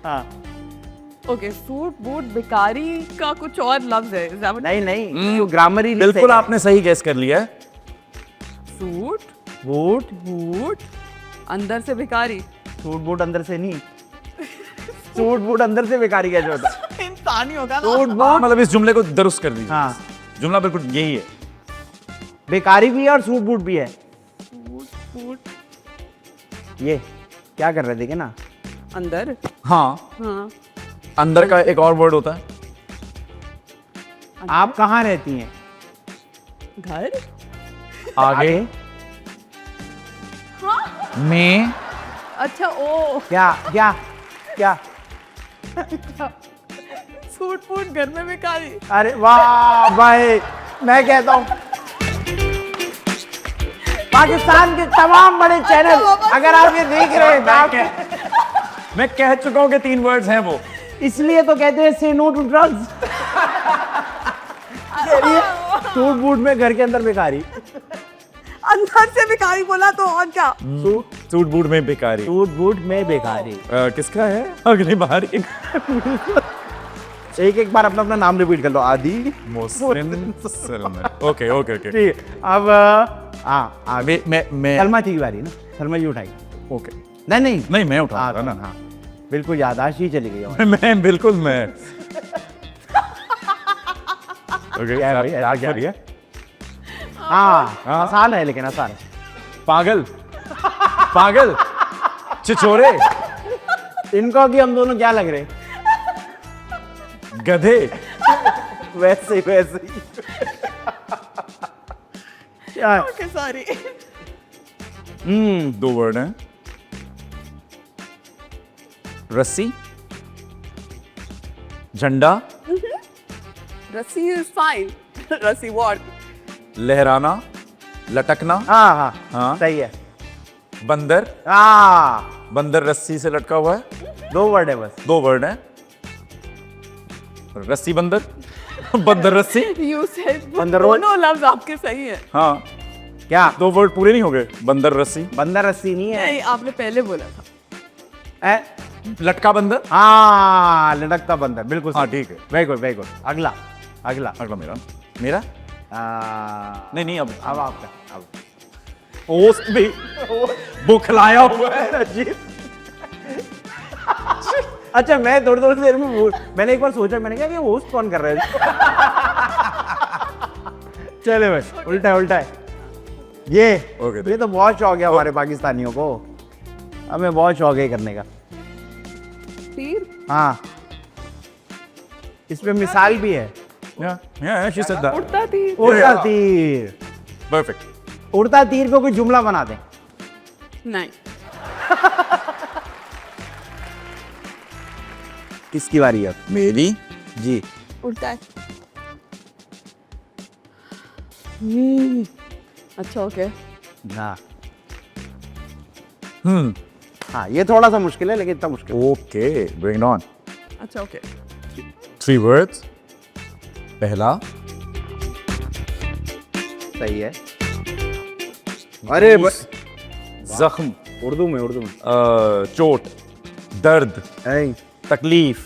हाँ ओके सूट बूट भिखारी का कुछ और लफ्ज है। Is that what- नहीं नहीं, जो ग्रामर ही बिल्कुल आपने सही गेस कर लिया है। सूट बूट, बूट अंदर से भिखारी। सूट बूट अंदर से नहीं। सूट बूट अंदर से बेकारी कैसे होता? इंसान ही होगा ना। सूट बूट मतलब इस जुमले को दुरुस्त कर दीजिए। हाँ, जुमला बिल्कुल यही है। बेकारी भी है और सूट बूट भी है। फूड ये क्या कर रहे थे ना? अंदर। हाँ, हाँ, अंदर का एक और वर्ड होता है। आप कहाँ रहती हैं? घर। आगे में अच्छा, ओ क्या क्या क्या? सूट फूट घर में भिखारी। अरे वाह भाई, मैं कहता हूँ पाकिस्तान के तमाम बड़े चैनल अगर आप ये देख रहे हैं तो आप मैं कह चुका हूँ कि 3 वर्ड्स हैं वो। इसलिए तो कहते हैं say no to drugs. Suit boot में घर के अंदर भिखारी। अंदर से भिखारी बोला तो और क्या? सूट बूट में बेकारी। सूट बूट में भिखारी। किसका है अगली बार? एक एक बार अपना अपना नाम रिपीट कर लो। आदि Mohsin Salman. Okay okay okay. ठीक है, अब हाँ मैं सलमा की बारी ना, सलमा जी उठाई। ओके। नहीं नहीं नहीं मैं उठा हाँ रहा ना। हाँ बिल्कुल याददाश्त ही चली गई हमारी। मैं बिल्कुल मैं। ओके क्या है भाई, क्या क्या क्या? हाँ हाँ। आसान है लेकिन आसान है। पागल पागल छिछोरे इनको कि हम दोनों क्या लग रहे? गधे। वैसे ही वैसे ही। क्या है? Okay, sorry. 2 वर्ड हैं। रस्सी, झंडा, रस्सी इज फाइन। रस्सी व्हाट? लहराना, लटकना, हाँ हाँ हाँ। सही है। बंदर। हाँ बंदर रस्सी से लटका हुआ है। 2 वर्ड है बस। 2 वर्ड हैं। रस्सी बंदर। बंदर रस्सी। यू सेड बंदर रोड। दोनों लफ्ज आपके सही है। हाँ, क्या 2 वर्ड पूरे नहीं हो गए। बंदर रस्सी, बंदर रस्सी नहीं है? नहीं, आपने पहले बोला था। लटका बंदर। हाँ लटकता बंदर, बिल्कुल हाँ सही। ठीक है। Very good very good. अगला अगला अगला मेरा मेरा नहीं नहीं अब अब आपका। अब होस्ट भी बुखलाया हुआ है अजीब। अच्छा मैं थोड़ी थोड़ी देर में मैंने एक बार सोचा, मैंने कहा कि होस्ट कौन कर रहा है? चले भाई, उल्टा है उल्टा है ये। Okay, ये तो बहुत शौक है हमारे पाकिस्तानियों को, हमें बहुत शौक है करने का। तीर। हाँ इसमें मिसाल भी है। yeah she said that उड़ता तीर। उड़ता तीर। perfect उड़ता तीर को कोई जुमला बना दे। नहीं। किसकी बारी है? मेरी जी। उड़ता है। अच्छा, ओके। हाँ हम्म हाँ ये थोड़ा सा मुश्किल है लेकिन इतना मुश्किल ओके bring it on अच्छा, ओके। 3 words पहला सही है। अरे जख्म उर्दू में उर्दू में चोट दर्द ऐ, तकलीफ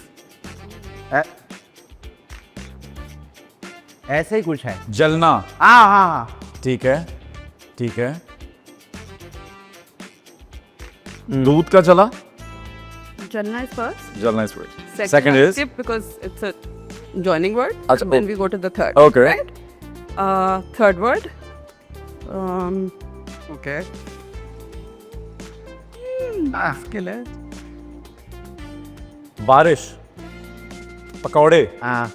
ऐसे ही कुछ है। जलना हाँ हाँ हाँ ठीक है दूध का चला जलना is first. जलना is second is skip because it's a joining word. अच्छा, Then we go to the third. Okay. Right? Third word. Okay. मुश्किल है। बारिश पकौड़े हाँ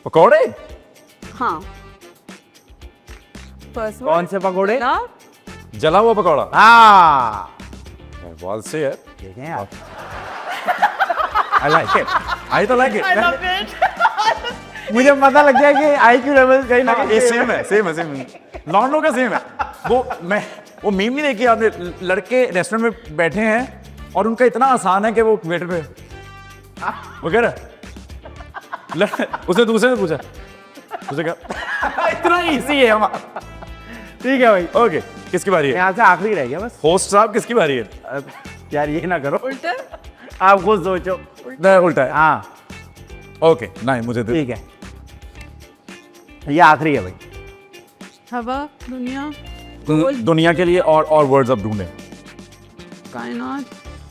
पकौड़े हाँ। First word. कौन से पकोड़े? जला। जला हुआ पकौड़ा हाँ बॉल से है देखें आप। I like it I तो like it I love it. मुझे पता लग गया कि IQ लेवल कहीं ना ये कहीं सेम है सेम लॉन्डो का सेम है वो मीम नहीं देखी आपने लड़के रेस्टोरेंट में बैठे हैं और उनका इतना आसान है कि वो वेटर पे वो कह रहा उसे दूसरे ने पूछा उसे कहा इतना इजी है हमारा ठीक है भाई। ओके किसकी बारी है यहाँ से आखिरी रह गया बस। होस्ट साहब किसकी बारी है अब यार ये ना करो, उल्टा। आप खुद सोचो। नहीं उल्टा है हाँ ओके नहीं मुझे दे ठीक है, ये आखिरी है भाई। हवा, दुनिया, दुनिया के लिए और वर्ड्स अब ढूंढें कायनात।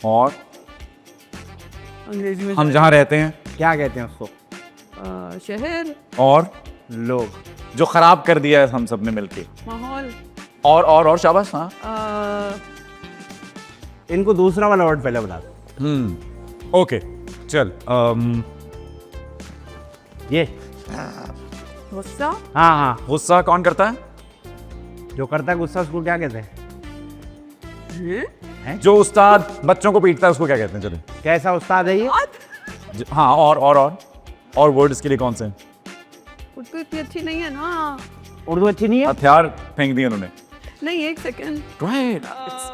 और अंग्रेजी में हम जहाँ रहते हैं क्या कहते हैं उसको? शहर, और लोग। जो खराब कर दिया है हम सब ने मिलके माहौल, और शाबाश। हाँ इनको दूसरा वाला वर्ड पहले बता दो। ओके चल ये गुस्सा। हाँ हाँ, गुस्सा कौन करता है? जो करता है गुस्सा उसको क्या कहते हैं? जो उस्ताद बच्चों को पीटता है उसको क्या कहते हैं? चलो कैसा उस्ताद है ये? हाँ और वर्ड इसके लिए कौन से हैं? उर्दू इतनी अच्छी नहीं है ना। उर्दू अच्छी नहीं है? हथियार फेंक दिए उन्होंने। नहीं, एक second. Right.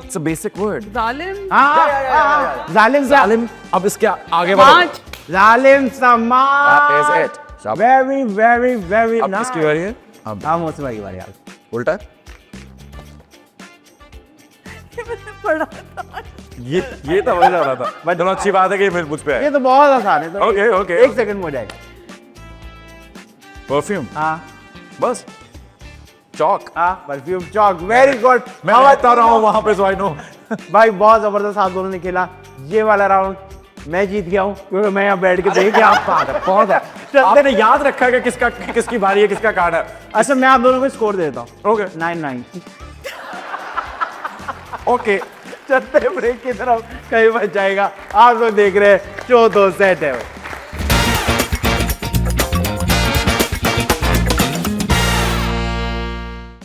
It's a basic word. जालिम। हाँ, जालिम जालिम। अब इसके आगे बढ़ो। पाँच। जालिम समाज। That is it. शाबाश। वेरी वेरी वेरी अब किसकी बारी है? अब हाँ, मौसम भाई की बारी यार। उल्टा। पढ़ा। ये तो वही लग रहा था। बट दोनों अच्छी बात है कि ये मुझ पे ये है। तो बहुत आसान है। तो ओके एक सेकंड में हो जाएगा। परफ्यूम। हाँ बस चौक। हाँ, परफ्यूम चौक। Very good. मैं बता रहा हूँ वहां पे सो आई नो। भाई बहुत जबरदस्त आप दोनों ने खेला। ये वाला राउंड मैं जीत गया हूँ क्योंकि मैं यहाँ बैठ के देख के आप बहुत है। आपने याद रखा है कि किसकी बारी है, किसका कार्ड है? अच्छा मैं आप दोनों को स्कोर देता हूँ। ओके 9-9। ओके चलते ब्रेक की तरफ कहीं बच जाएगा। आप लोग देख रहे हैं शो तो सेट है।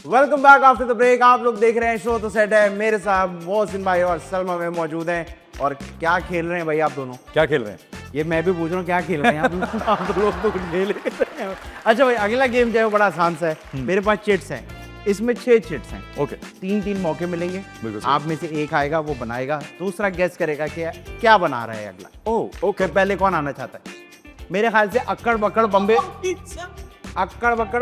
Welcome back after the break. आप लोग देख रहे हैं शो तो सेट है। मेरे साथ मोहसिन भाई और सलमा में मौजूद हैं। और क्या खेल रहे हैं भाई आप दोनों? क्या खेल रहे हैं? ये मैं भी पूछ रहा हूँ क्या खेल रहे हैं आप लोग तो कुछ खेल रहे हैं। अच्छा भाई अगला गेम जो है वो बड़ा आसान सा है। मेरे पास चिट्स हैं, इसमें 6 चिट्स हैं। ओके 3-3 मौके मिलेंगे। बिल्कुल सही। आप में से एक आएगा वो बनाएगा, दूसरा गेस करेगा कि क्या बना रहा है अगला। ओह ओके पहले कौन आना चाहता है? मेरे ख्याल से अक्कड़ बक्कड़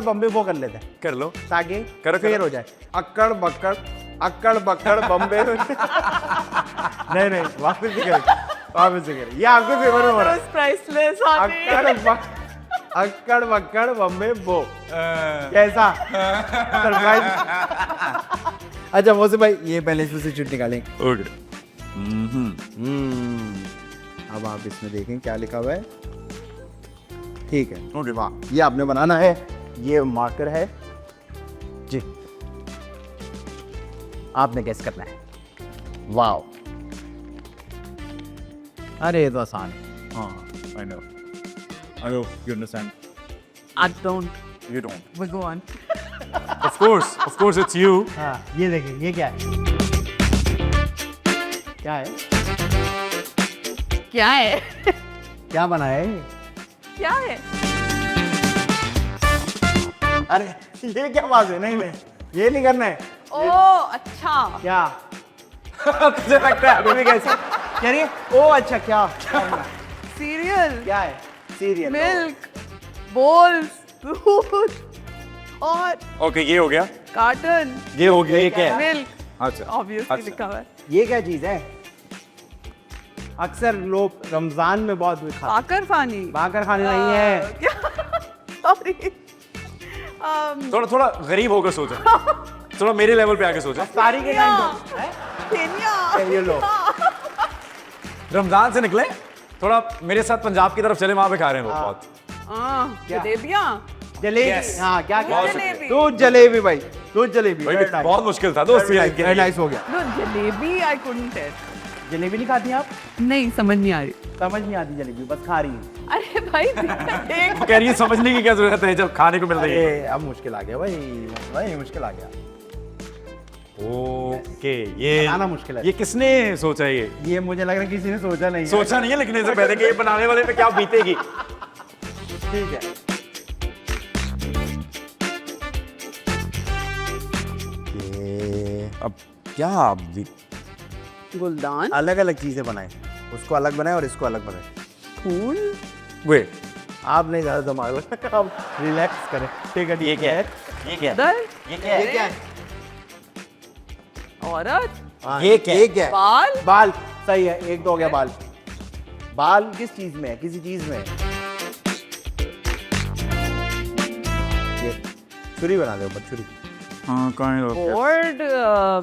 बम्बे वो कर लेते हैं कर लो। ताकि करो, फेयर करो। हो जाए। अक्कड़ बक्कड़ बम्बे नहीं वापस से करें ये आपके फेवर में हो रहा है। प्राइसलेस। अक्कड़ बक्कड़ बम्बे बो कैसा सरप्राइज। अच्छा मोसे भाई ये पहले इसमें से चिट निकालें। ओके अब आप इसमें देखें क्या लिखा हुआ है। ठीक है ओके वाह ये आपने बनाना है। ये मार्कर है जी, आपने गेस करना है। वाह अरे ये तो आसान है। हाँ I know you understand. I don't. You don't. But go on. Of course it's you. हाँ ये देखें ये क्या है? क्या है? क्या है? क्या बना है? क्या है? अरे ये क्या बात है? नहीं ये नहीं करना है। ओह अच्छा। क्या तुझे लगता है अभी कैसे कह रही है? ओ अच्छा क्या सीरियल। क्या है? Serial milk. बोल्स। दूध। और ओके ये हो गया। कार्टन। ये हो गया। ये क्या है? मिल्क। अच्छा ऑब्वियसली लिखा हुआ है। ये क्या चीज है? अक्सर लोग रमजान में बहुत खाते हैं। बाकर पानी। बाकर खाने नहीं है। सॉरी। थोड़ा गरीब होकर सोचा। थोड़ा मेरे लेवल पे आके सोचा। सारी के टाइम पे केन्या। ये लो रमजान से निकले थोड़ा मेरे साथ पंजाब की तरफ चले, वहां पे खा रहे हैं लोग बहुत। जलेबियां। जलेबी। Yes. हाँ क्या बहुत जलेबी। दूध जलेबी भाई दूध जलेबी। भाई, Very nice. बहुत मुश्किल था दोस्त। Very nice हो गया। No jalebi I couldn't tell. Jalebi नहीं खाती आप? नहीं समझ नहीं आ रही। समझ नहीं आती जलेबी बस खा रही है। अरे भाई एक कह रही है समझने की क्या जरूरत है जब खाने को मिल रही है। अरे अब मुश्किल आ गया भाई मुश्किल आ गया। ओके ये बनाना मुश्किल है। ये किसने सोचा है? ये मुझे लग रहा है किसी ने सोचा नहीं है। सोचा नहीं है लिखने से पहले कि ये बनाने वाले पे क्या बीतेगी। ठीक है ये अब क्या गुलदान। अलग अलग चीजें बनाए, उसको अलग बनाए और इसको अलग बनाए। फूल। वे आप नहीं ज्यादा दिमाग लगाओ, आप रिलैक्स करें। ठीक है ये क्या है? ये क्या है? दर। ये क्या है? ये क्या है? औरत। हाँ, ये क्या है? ये क्या है? बाल। बाल सही है। एक तो हो गया बाल। बाल किस चीज में है? किसी चीज में है। ये छुरी बना दो ऊपर छुरी। हाँ काइंड ऑफ। बोर्ड।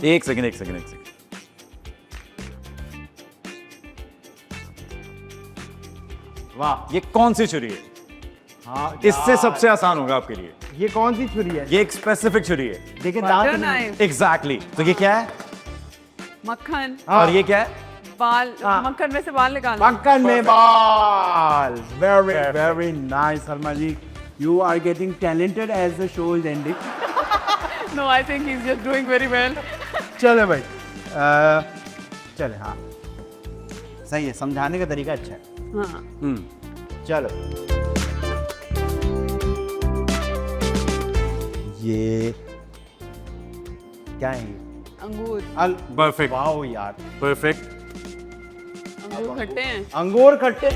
एक सेकंड। वाह ये कौन सी छुरी है? हाँ इससे सबसे आसान होगा आपके लिए। ये कौन सी छुरी है? ये एक स्पेसिफिक छुरी है। देखिए बटर दांत नहीं- नाइफ, एग्जैक्टली तो ये क्या है मक्खन, हाँ। और ये क्या है? बाल, हाँ। मक्खन में से बाल निकालना। मक्खन में बाल। Very very nice Salma ji, you are getting talented as the show is ending. No, I think he's just doing very well. चले भाई, चले। हाँ सही है, समझाने का तरीका अच्छा है। हाँ, चलो ये क्या है? अंगूर, परफेक्ट वाओ यार, परफेक्ट। अंगूर खट्टे हैं। अंगूर खट्टे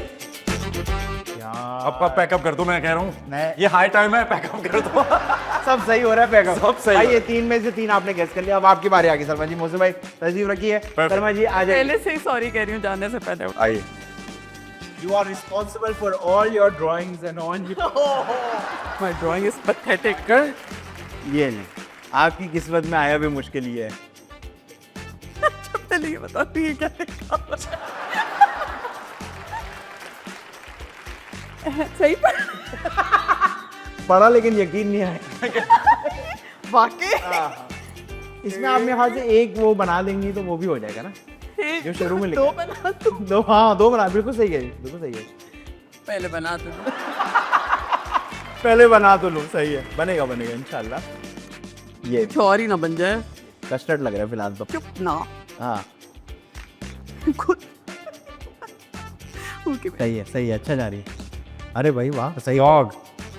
यार। अब पैकअप कर दो, मैं कह रहा हूँ नहीं। ये हाई टाइम है, पैकअप कर दो। सब सही हो रहा है, पैकअप सब सही हो भाई। ये 3 में से 3 आपने गेस कर लिया। अब आपकी बारी आ गई शर्मा जी। मौसम भाई तहजीब रखिए। शर्मा जी आ जाइए। पहले से ही सॉरी कह रही हूँ जाने से पहले। आइए। You are responsible for all your drawings and all your... My drawing is pathetic. ये नहीं, आपकी किस्मत में आया भी मुश्किल ही है। पहले ये बता तू ये क्या लिखा हुआ है? सही पढ़ा लेकिन यकीन नहीं आया। वाकई इसमें आप मेरे ख्याल से एक वो बना देंगी तो वो भी हो जाएगा ना, जो शुरू में लिखा दो है। बना तू, दो, हाँ 2 बना, बिल्कुल सही है, बिल्कुल सही है। पहले बना तू। पहले बना तो लो, सही है, बनेगा बनेगा इंशाल्लाह। ये कुछ और ही ना बन जाए। कस्टर्ड लग रहा है फिलहाल तो। चुप ना। हाँ खुद ओके सही है, अच्छा जा रही है। अरे भाई वाह, सही। डॉग।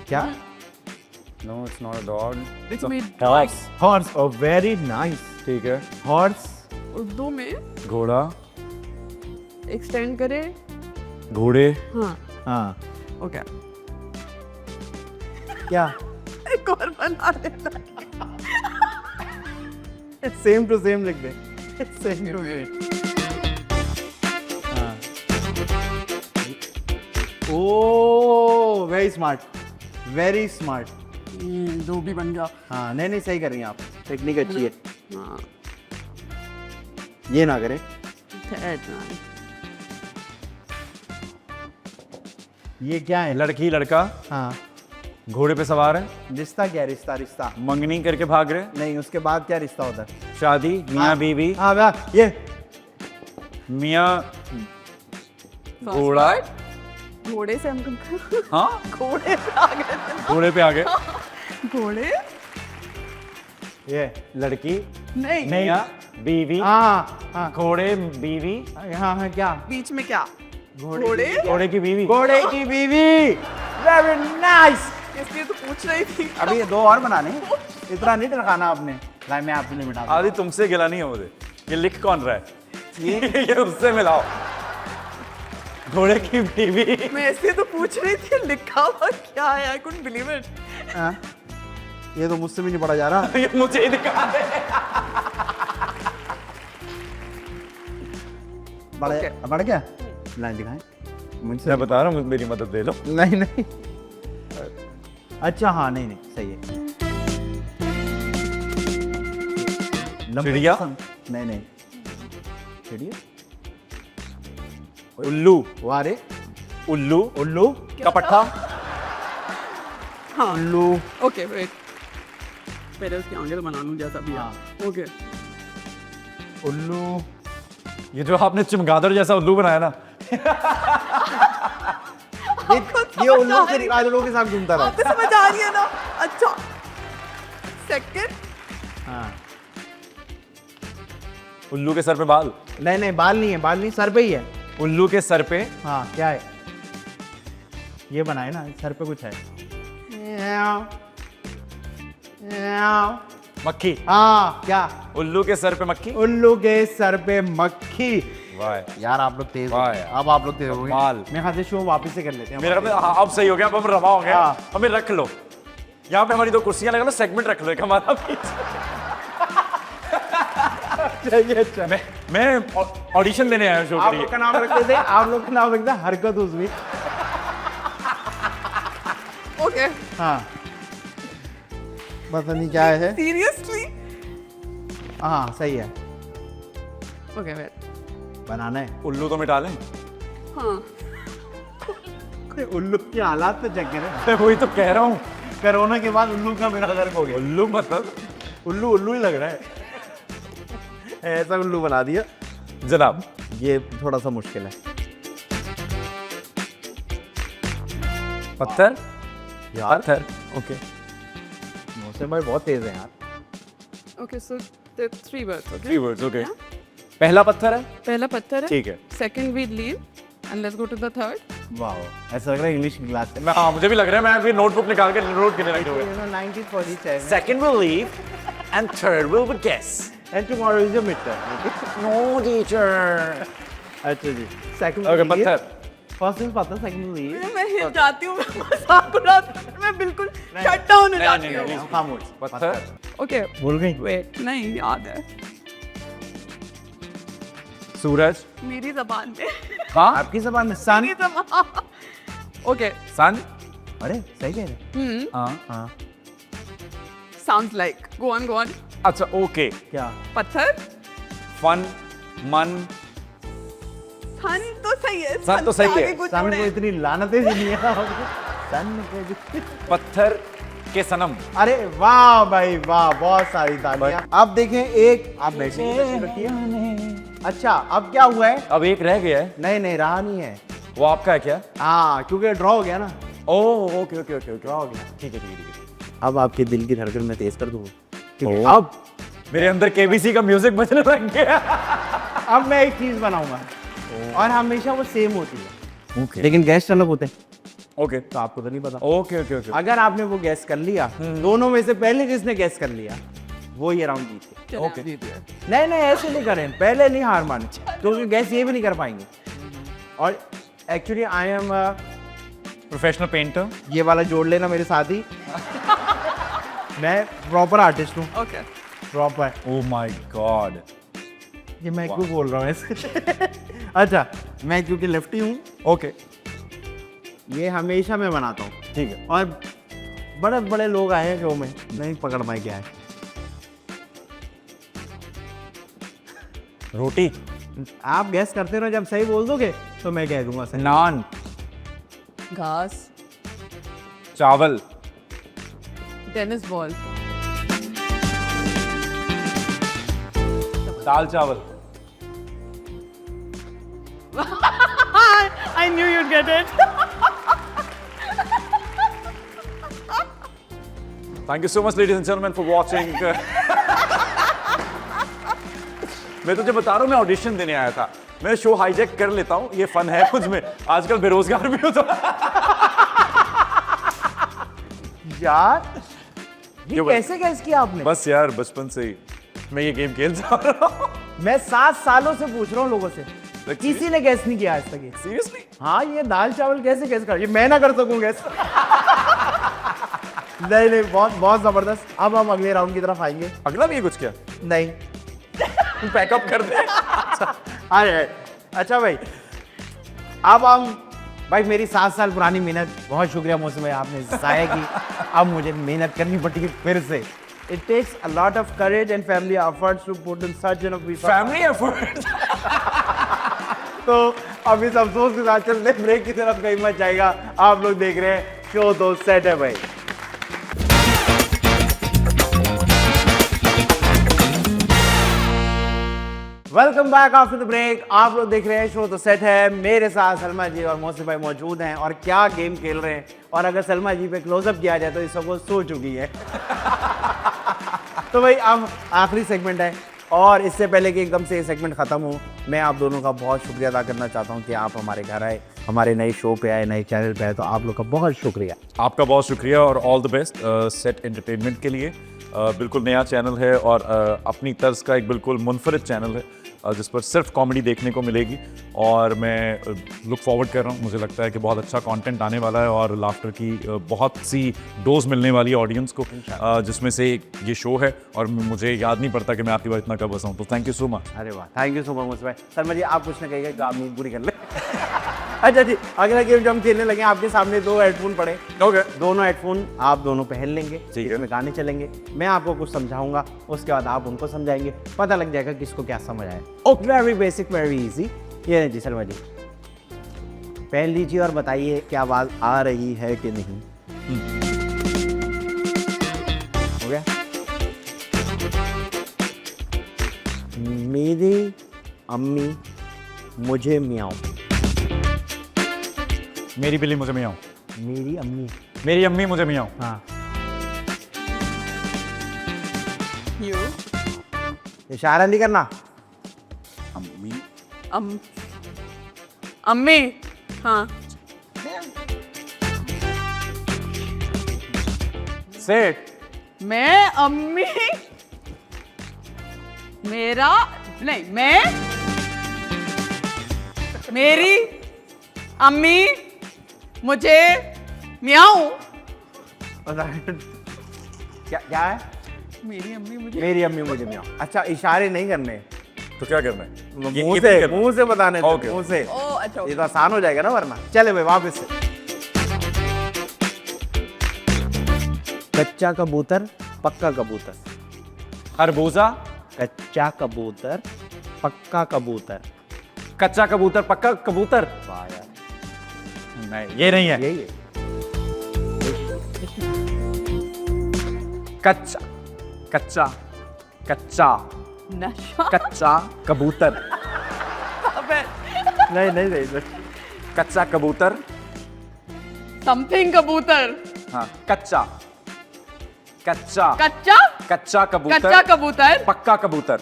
क्या? No it's not a dog, It's me. Horse. Oh very nice. ठीक है। हॉर्स। उर्दू में घोड़ा, एक्सटेंड करे। घोड़े, हाँ हाँ ओके। क्या? एक और बना देना। सेम टू सेम लिख दे। Same to same. Oh very smart, very smart. दो भी बन गया। हाँ नहीं सही कर रही हैं आप, टेक्निक अच्छी है। हाँ ये ना करे। ये क्या है? लड़की लड़का हाँ घोड़े पे सवार है, रिश्ता क्या है? रिश्ता रिश्ता मंगनी करके भाग रहे, नहीं, उसके बाद क्या रिश्ता होता है? शादी, मियाँ बीवी, हाँ वाह, ये मियाँ घोड़ा। घोड़े से हम हाँ घोड़े पे आ गए। घोड़े पे आ गए, घोड़े ये नहीं मियाँ बीवी, हाँ हाँ घोड़े बीवी, हाँ हाँ क्या? बीच में क्या? घोड़े घोड़े की बीवी। घोड़े की बीवी। Very nice. इसलिए तो पूछ रही थी। अभी ये 2 और बनाने, इतना नहीं रखाना आपने। लाई मैं आपके लिए बिठा आदि तुमसे गिला नहीं है मुझे, ये लिख कौन रहा है? ये उससे मिलाओ। घोड़े की बीवी। मैं इसलिए तो पूछ रही थी लिखा हुआ क्या है। I couldn't believe it. हाँ? ये तो मुझसे भी नहीं पढ़ा जा रहा। ये मुझे ही दिखा दे। बढ़ गया? लाइन दिखाएं मुझसे। मैं बता रहा हूँ, मेरी मदद दे लो। नहीं नहीं, अच्छा हाँ नहीं नहीं सही है। चिड़िया? नहीं नहीं, चिड़िया उल्लू, वारे उल्लू, उल्लू का पट्टा। हाँ उल्लू। ओके वेट, पहले उसकी आगे तो बना लूं जैसा भी हाँ। है। ओके उल्लू। ये जो आपने चमगादड़ जैसा उल्लू बनाया ना, ये उल्लू के काजलों के साथ घूमता रहा। आपको समझ आ रही है ना? अच्छा सेकंड। हाँ उल्लू के सर पे बाल, नहीं नहीं, बाल नहीं है, बाल नहीं, सर पे ही है। उल्लू के सर पे हाँ क्या है? ये बनाए ना, सर पे कुछ है। मक्खी। हाँ क्या? उल्लू के सर पे मक्खी। उल्लू के सर पे मक्खी। वाह यार आप लोग तेज हो वाह गए। यार। अब आप लोग तेज हो गए। कमाल। मेरे ख्याल से शो वापस से कर लेते हैं। मेरा अब सही हो गया, अब हम रवा हो गया। हाँ। हमें रख लो यहाँ पे, हमारी 2 कुर्सियां लगा लो, सेगमेंट रख लो एक हमारा बीच। चाहिए। अच्छा मैं ऑडिशन देने आया हूँ शो आप के लोग लिए। का नाम रखते थे, आप लोग का नाम रखते हरकत उजवी। ओके हाँ पता नहीं क्या है। सीरियसली। हाँ सही है, ओके वेट। बनाना है। उल्लू तो मिटा लें। हाँ उल्लू के हालात पे चेक करें। मैं वही तो कह रहा हूँ, कोरोना के बाद उल्लू का मेरा गर्क हो गया। उल्लू मतलब उल्लू उल्लू ही लग रहा है, ऐसा उल्लू बना दिया। जनाब ये थोड़ा सा मुश्किल है। पत्थर यार पत्थर ओके मौसम भाई बहुत तेज है यार। Okay, so the 3 words. Okay. 3 words okay पहला पत्थर है पहला पत्थर है. ठीक है Second we leave and let's go to the third. वाह, ऐसा लग रहा है इंग्लिश की क्लास है। हाँ मुझे भी लग रहा है मैं अभी नोटबुक निकाल के नोट करने लगी हूँ 1947 second will leave and third will be guess and tomorrow is your midterm. No teacher अच्छा जी, सेकंड ओके पत्थर फर्स्ट दिन पता, सेकंड लीव मैं हिल जाती हूँ, मैं मजाक उड़ाती हूँ, मैं बिल्कुल शट डाउन हो जाती हूँ. खामोश। पत्थर Okay, भूल गई? wait, नहीं याद है सूरज मेरी जबान में. हाँ आपकी जबान में सन। मेरी जबान. Okay. सन अरे सही कह रहे हाँ हाँ। Sounds like. Go on, go on. अच्छा ओके क्या पत्थर. फन मन सन तो सही है. सन तो सही से है. आगे कुछ सन जोड़े. को इतनी लानतें सी नहीं है सन के पत्थर के सनम अरे वाह भाई वाह, बहुत सारी तालियां। अब देखें एक आप बैठे अच्छा अब क्या हुआ है? अब एक रह गया है नहीं नहीं रहा नहीं है। वो आपका है क्या हाँ क्योंकि ड्रॉ हो गया ना, oh okay okay okay okay draw हो गया। ठीक है ठीक है ठीक है अब आपके दिल की धड़कन मैं तेज कर दूँ। ठीक है, ओह। अब मेरे अंदर केबीसी का म्यूजिक बजने लग गया अब मैं एक चीज बनाऊंगा और हमेशा वो सेम होती है ओके लेकिन गेस्ट अलग होते हैं, ओके तो आपको तो नहीं पता। ओके ओके ओके अगर आपने वो गैस कर लिया, दोनों में से पहले जिसने गैस कर लिया वो ये राउंड जीते। चलो, ओके। आप जीत गए. नहीं नहीं ऐसे नहीं करें, पहले नहीं हार माने क्योंकि गैस ये भी नहीं कर पाएंगे। और actually I am professional painter ये वाला जोड़ लेना मेरे साथ ही मैं प्रॉपर आर्टिस्ट हूँ, Okay. Proper. Oh my God ये मैं क्यों बोल रहा हूँ ऐसे अच्छा मैं क्योंकि लेफ्टी हूँ, ओके ये हमेशा मैं बनाता हूँ। ठीक है और बड़े बड़े लोग आए हैं शो में, नहीं पकड़ पाए क्या है। रोटी आप गैस करते रहो, जब सही बोल दोगे तो मैं कह दूंगा सही। नान घास. चावल Tennis ball. दाल चावल I knew you'd get it. Thank you so much ladies and gentleman for watching मैं तुझे बता रहा हूँ मैं ऑडिशन देने आया था, मैं शो हाईजैक कर लेता हूँ, ये फन है मुझ में, आजकल बेरोजगार भी होता यार ये ये बस- कैसे गैस किया आपने? बस यार बचपन से ही मैं ये गेम खेल जा रहा हूँ मैं 7 सालों से पूछ रहा हूँ लोगों से, Like, किसी ने गैस नहीं किया आज तक ये। सीरियसली हाँ ये दाल चावल कैसे गैस कर, ये मैं ना कर सकूं गैस नहीं नहीं बहुत बहुत जबरदस्त। अब हम अगले राउंड की तरफ आएंगे। अगला भी है कुछ क्या नहीं तू पैकअप कर दे अरे अच्छा भाई, अब हम भाई मेरी 7 साल पुरानी मेहनत, बहुत शुक्रिया मौसम भाई आपने जाया की। अब मुझे मेहनत करनी पड़ेगी फिर से। It takes a lot of courage and family efforts to put in such a piece of family effort तो अब इस अफसोस के साथ चलते ब्रेक की तरफ कहीं मत जाएगा। आप लोग देख रहे हैं शो तो सेट है भाई। Welcome back after the break. आप लोग देख रहे हैं शो तो सेट है, मेरे साथ सलमा जी और मौसम भाई मौजूद हैं और क्या गेम खेल रहे हैं। और अगर सलमा जी पे क्लोजअप किया जाए तो इस सबको सो चुकी है तो भाई अब आखिरी सेगमेंट है और इससे पहले कि एकदम से ये सेगमेंट खत्म हो, मैं आप दोनों का बहुत शुक्रिया अदा करना चाहता हूँ कि आप हमारे घर आए, हमारे नए शो पे आए, नए चैनल पे आए, तो आप लोग का बहुत शुक्रिया। आपका बहुत शुक्रिया और all the best set entertainment के लिए। बिल्कुल नया चैनल है और अपनी तर्ज का एक बिल्कुल मुनफरिद चैनल है जिस पर सिर्फ कॉमेडी देखने को मिलेगी और मैं लुक फॉरवर्ड कर रहा हूँ। मुझे लगता है कि बहुत अच्छा कंटेंट आने वाला है और लाफ्टर की बहुत सी डोज मिलने वाली है ऑडियंस को, जिसमें से ये शो है और मुझे याद नहीं पड़ता कि मैं आपकी बात इतना कब हंसा हूँ। तो थैंक यू सो मच। अरे वाह, थैंक यू सो मच भाई। शर्मा जी आप कुछ ना कहिएगा तो आप नींद पूरी कर ले अच्छा जी, अगला गेम जो हम खेलने लगे आपके सामने 2 हेडफोन पड़े, ओके दोनों हेडफोन आप दोनों पहन लेंगे, ठीक है। इसमें गाने चलेंगे, मैं आपको कुछ समझाऊंगा, उसके बाद आप उनको समझाएंगे, पता लग जाएगा किसको क्या समझ आए। Okay very basic very easy. ये जी सलमा जी पहन लीजिए और बताइए क्या आवाज आ रही है कि नहीं। मेरी अम्मी मुझे मियाओ। मेरी बिल्ली मुझे मियाओ। मेरी अम्मी। मेरी अम्मी मुझे मियाओ। हाँ, यू इशारा नहीं करना। अम्मी अम्मी हाँ सेठ मैं अम्मी मेरा नहीं मैं मेरी अम्मी मुझे मियाऊ। क्या क्या है? मेरी अम्मी मुझे मेरी अम्मी मुझे मियाओ। अच्छा, इशारे नहीं करने, तो क्या करना है? मुंह से बताने थे, Okay. मुंह से। ओ अच्छा ये तो आसान हो जाएगा ना वरना। चले भाई वापस से। कच्चा कबूतर पक्का कबूतर। खरबूजा, कच्चा कबूतर पक्का कबूतर। कच्चा कबूतर, पक्का कबूतर। वाह यार, नहीं, ये नहीं है। यही है। कच्चा कच्चा कच्चा नशा कच्चा कबूतर। अबे नहीं नहीं नहीं, कच्चा कबूतर। समथिंग कबूतर हाँ, कच्चा कच्चा कच्चा कच्चा कबूतर, कच्चा कबूतर पक्का कबूतर।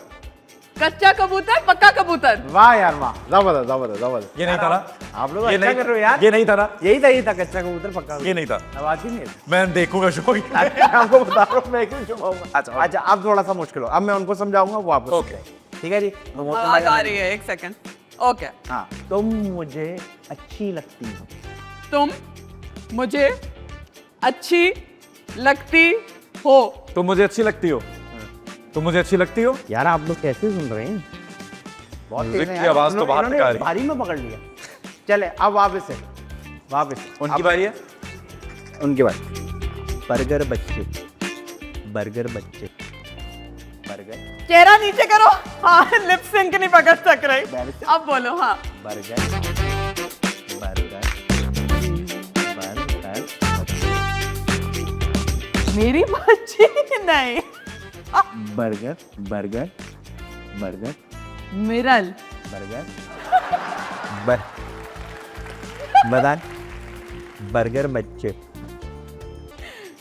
कच्चा कबूतर पक्का कबूतर। वाह यार वाह, जबरदस्त जबरदस्त जबरदस्त। ये नहीं था ना? आप लोग ये अच्छा नहीं कर रहे हो यार। ये नहीं था ना? यही था कच्चा कबूतर पक्का ये नहीं था। आवाज ही नहीं है। मैं देखूंगा शो। आपको बता रहा हूँ मैं क्यों छुपाऊंगा। अच्छा, अच्छा, अब थोड़ा सा मुश्किल हो, अब मैं उनको समझाऊंगा वो आपको। ओके। ठीक है जी। तो वो आवाज आ रही है, एक सेकंड। ओके हाँ, तुम मुझे अच्छी लगती हो। तुम मुझे अच्छी लगती हो। तुम मुझे अच्छी लगती हो। तुम मुझे अच्छी लगती हो। यार आप लोग कैसे सुन रहे हैं? बहुत म्यूजिक तेज है की यार। आवाज तो बाहर इन्होंने तक आ रही। भारी में पकड़ लिया। चले अब वापस से उनकी बारी है। उनकी बारी। बर्गर बच्चे, बर्गर बच्चे, बर्गर चेहरा नीचे करो। हाँ, लिप सिंक नहीं पकड़ सक रही। अब बोलो हाँ। बर्गर बर्गर बर्गर मेरी बच्ची नहीं। बर्गर बर्गर बर्गर मिरल बर्गर बता। बर्गर बच्चे,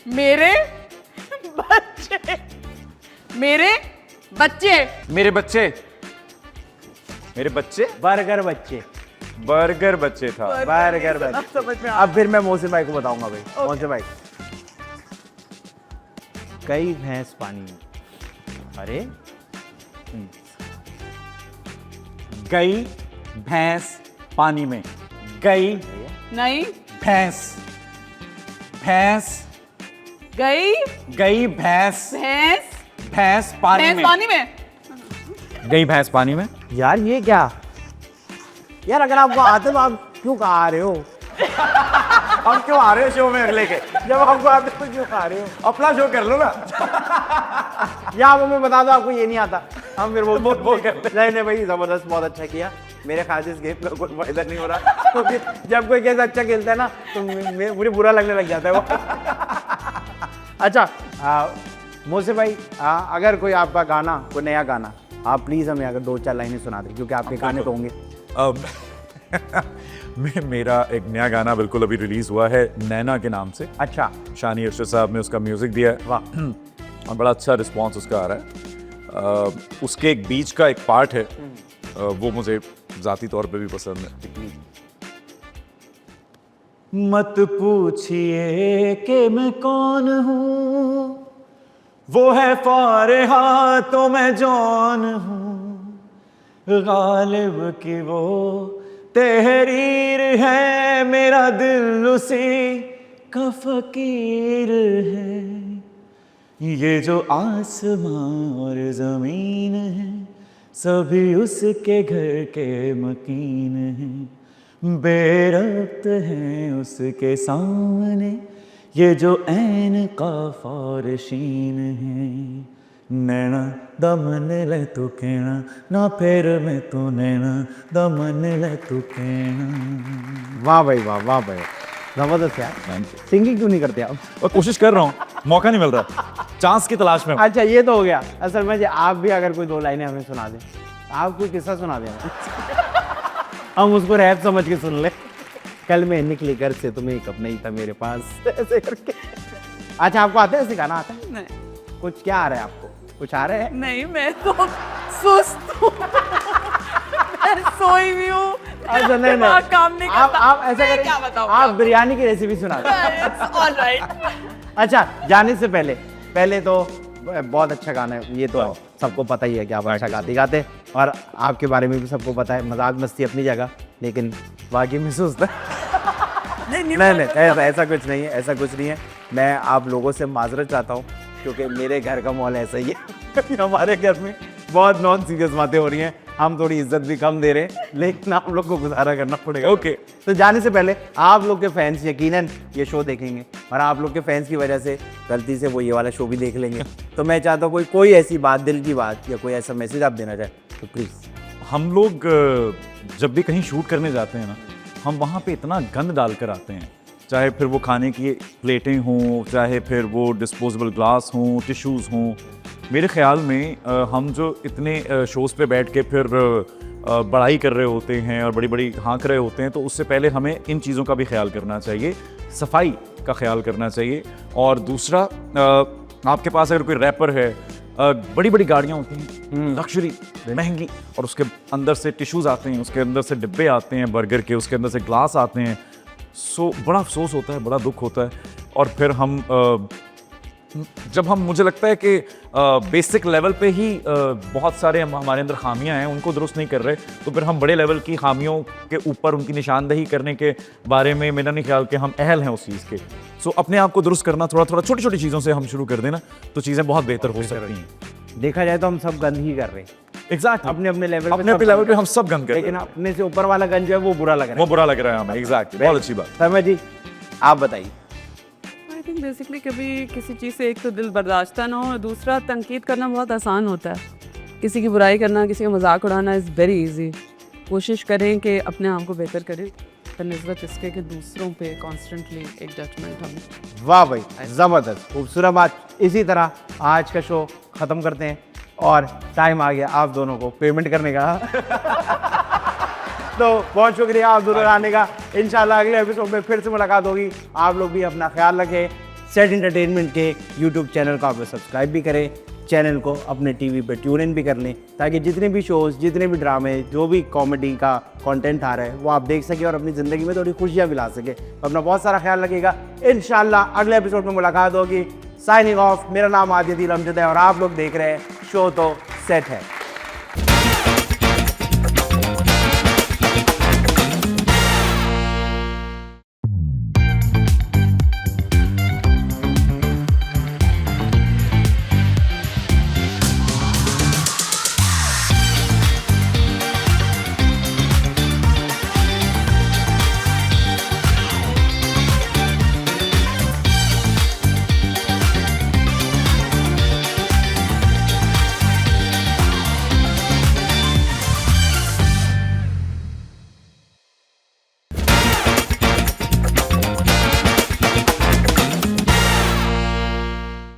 मेरे बच्चे मेरे बच्चे मेरे बच्चे, मेरे बच्चे। बर्गर बच्चे, बर्गर बच्चे था। बर्गर अब बच्चे। समझ में आ अब फिर मैं मोहसिन भाई को बताऊंगा भाई। मोहसिन भाई, कई भैंस पानी में। अरे गई भैंस पानी में। गई नहीं भैंस, भैंस गई गई भैंस, भैंस भैंस पानी भैंस में। पानी में। गई भैंस पानी में। यार ये क्या यार, अगर आपको आते तो आप क्यों आ रहे हो? आप क्यों आ रहे हो शो में लेके? जब आपको आते तो क्यों आ रहे हो? अपना शो कर लो ना। या आप हमें बता दो आपको ये नहीं आता, हम फिर वो कर ले। नहीं नहीं भाई, जबरदस्त, बहुत अच्छा किया। मेरे ख्याल से इस गेम का कोई फायदा नहीं हो रहा, क्योंकि जब कोई गेम अच्छा खेलता है ना तो मुझे बुरा लगने लग जाता है वो। अच्छा मोहसिन भाई, अगर कोई आपका गाना, कोई नया गाना, आप प्लीज हमें अगर 2-4 लाइनें सुना दें, क्योंकि आपके गाने तो होंगे। मेरा एक नया गाना बिल्कुल अभी रिलीज हुआ है, नैना के नाम से। अच्छा, शानी अरशद साहब ने उसका म्यूजिक दिया है। वाह। और बड़ा अच्छा रिस्पांस उसका आ रहा है। उसके एक बीच का एक पार्ट है, वो मुझे ज़ाती तौर पे भी पसंद है। मत पूछिए कि मैं कौन हूँ, वो है फारिहा तो मैं जौन हूँ। गालिब की वो तहरीर है, मेरा दिल उसी का फकीर है। ये जो आसमां और ज़मीन है, सभी उसके घर के मकीन हैं। बेरब्त हैं उसके सामने, ये जो ऐन काफ और शीन है। नैना दमन ले तू कहना, ना फिर मैं तू नैना दमन ले तू कहना। वाह भाई वाह, वाह भाई, जबरदस्त यार। सिंगिंग क्यों नहीं करते आप? और कोशिश कर रहा हूँ, मौका नहीं मिल रहा, चांस की तलाश में। अच्छा ये तो हो गया। असल में आप भी अगर कोई 2 लाइनें हमें सुना दें, आप कोई किस्सा सुना देना हम उसको रैप समझ के सुन ले। कल मैं निकली घर से तो मेकअप नहीं था मेरे पास, ऐसे करके। अच्छा आपको आता है सिखाना? आता है? नहीं कुछ क्या आ रहा है आपको? कुछ आ रहा है? नहीं, मैं तो सुस्त हूँ। मैं सोई हुई हूँ। अच्छा नहीं दिमाग काम नहीं करता। आप ऐसा मैं करें, क्या बताऊँ आप आपको? बिरयानी की रेसिपी सुना दें। All right. अच्छा जाने से पहले तो बहुत अच्छा गाना है ये, तो सबको पता ही है कि आप अच्छा गाते और आपके बारे में भी सबको पता है। मजाक मस्ती अपनी जगह, लेकिन वाकई में सुस्त है। नहीं ऐसा कुछ नहीं है, ऐसा कुछ नहीं है। मैं आप लोगों से माजरत चाहता हूँ क्योंकि मेरे घर का माहौल ऐसा ही है। हमारे घर में बहुत नॉन सीरियस बातें हो रही हैं, हम थोड़ी इज्जत भी कम दे रहे हैं, लेकिन आप लोग को गुजारा करना पड़ेगा। ओके, तो जाने से पहले आप लोग के फैंस यकीनन ये शो देखेंगे और आप लोग के फैंस की वजह से गलती से वो ये वाला शो भी देख लेंगे। तो मैं चाहता हूँ कोई ऐसी बात, दिल की बात या कोई ऐसा मैसेज आप देना चाहें तो प्लीज़। हम लोग जब भी कहीं शूट करने जाते हैं ना, हम वहाँ पे इतना गंद डाल कर आते हैं, चाहे फिर वो खाने की प्लेटें हों, चाहे फिर वो डिस्पोजेबल ग्लास हों, टिश्यूज़ हों। मेरे ख्याल में हम जो इतने शोज़ पे बैठ के फिर बड़ाई कर रहे होते हैं और बड़ी बड़ी हाँक रहे होते हैं, तो उससे पहले हमें इन चीज़ों का भी ख्याल करना चाहिए, सफाई का ख्याल करना चाहिए। और दूसरा, आपके पास अगर कोई रैपर है, बड़ी बड़ी गाड़ियाँ होती हैं लग्जरी महंगी, और उसके अंदर से टिश्यूज़ आते हैं, उसके अंदर से डिब्बे आते हैं बर्गर के, उसके अंदर से ग्लास आते हैं। सो बड़ा अफसोस होता है, बड़ा दुख होता है। और फिर जब हम मुझे लगता है कि बेसिक लेवल पे ही बहुत सारे हमारे अंदर खामियां हैं, उनको दुरुस्त नहीं कर रहे, तो फिर हम बड़े लेवल की खामियों के ऊपर उनकी निशानदही करने के बारे में मेरा नहीं ख्याल कि हम अहल हैं उस चीज़ के। सो अपने आप को दुरुस्त करना थोड़ा थोड़ा छोटी छोटी चीज़ों से हम शुरू कर देना, तो चीज़ें बहुत बेहतर हो सकती हैं। देखा जाए तो हम सब गंद ही कर रहे हैं एग्जैक्ट, अपने अपने लेवल पे हम सब गंद कर रहे हैं, लेकिन अपने से ऊपर वाला गंज जो है वो बुरा लग रहा है। वो बुरा लग रहा है हमें। एग्जैक्ट, बहुत अच्छी बात। शर्मा जी आप बताइए। आई थिंक बेसिकली कभी किसी चीज़ से एक तो दिल बर्दाश्त ना हो, और दूसरा तनकीद करना बहुत आसान होता है। किसी की बुराई करना, किसी का मजाक उड़ाना इज़ वेरी इजी। कोशिश करें कि अपने आप को बेहतर करें बनिस्बत इसके कि दूसरों पे कॉन्स्टेंटली एक जजमेंट हमें। वाह भाई ज़बरदस्त, खूबसूरत बात। इसी तरह आज का शो ख़त्म करते हैं और टाइम आ गया आप दोनों को पेमेंट करने का। तो बहुत शुक्रिया आप दोनों आने का। इंशाल्लाह अगले एपिसोड में फिर से मुलाकात होगी। आप लोग भी अपना ख्याल रखें। सेट एंटरटेनमेंट के यूट्यूब चैनल को आप लोग सब्सक्राइब भी करें, चैनल को अपने टीवी पे ट्यून इन भी कर लें, ताकि जितने भी शोज़, जितने भी ड्रामे, जो भी कॉमेडी का कंटेंट आ रहा है वो आप देख सकें और अपनी ज़िंदगी में थोड़ी खुशियाँ भी ला सकें। तो अपना बहुत सारा ख्याल रखिएगा। इंशाल्लाह अगले एपिसोड में मुलाकात होगी। साइनिंग ऑफ, मेरा नाम आदिल अमजद है और आप लोग देख रहे हैं शो तो सेट है।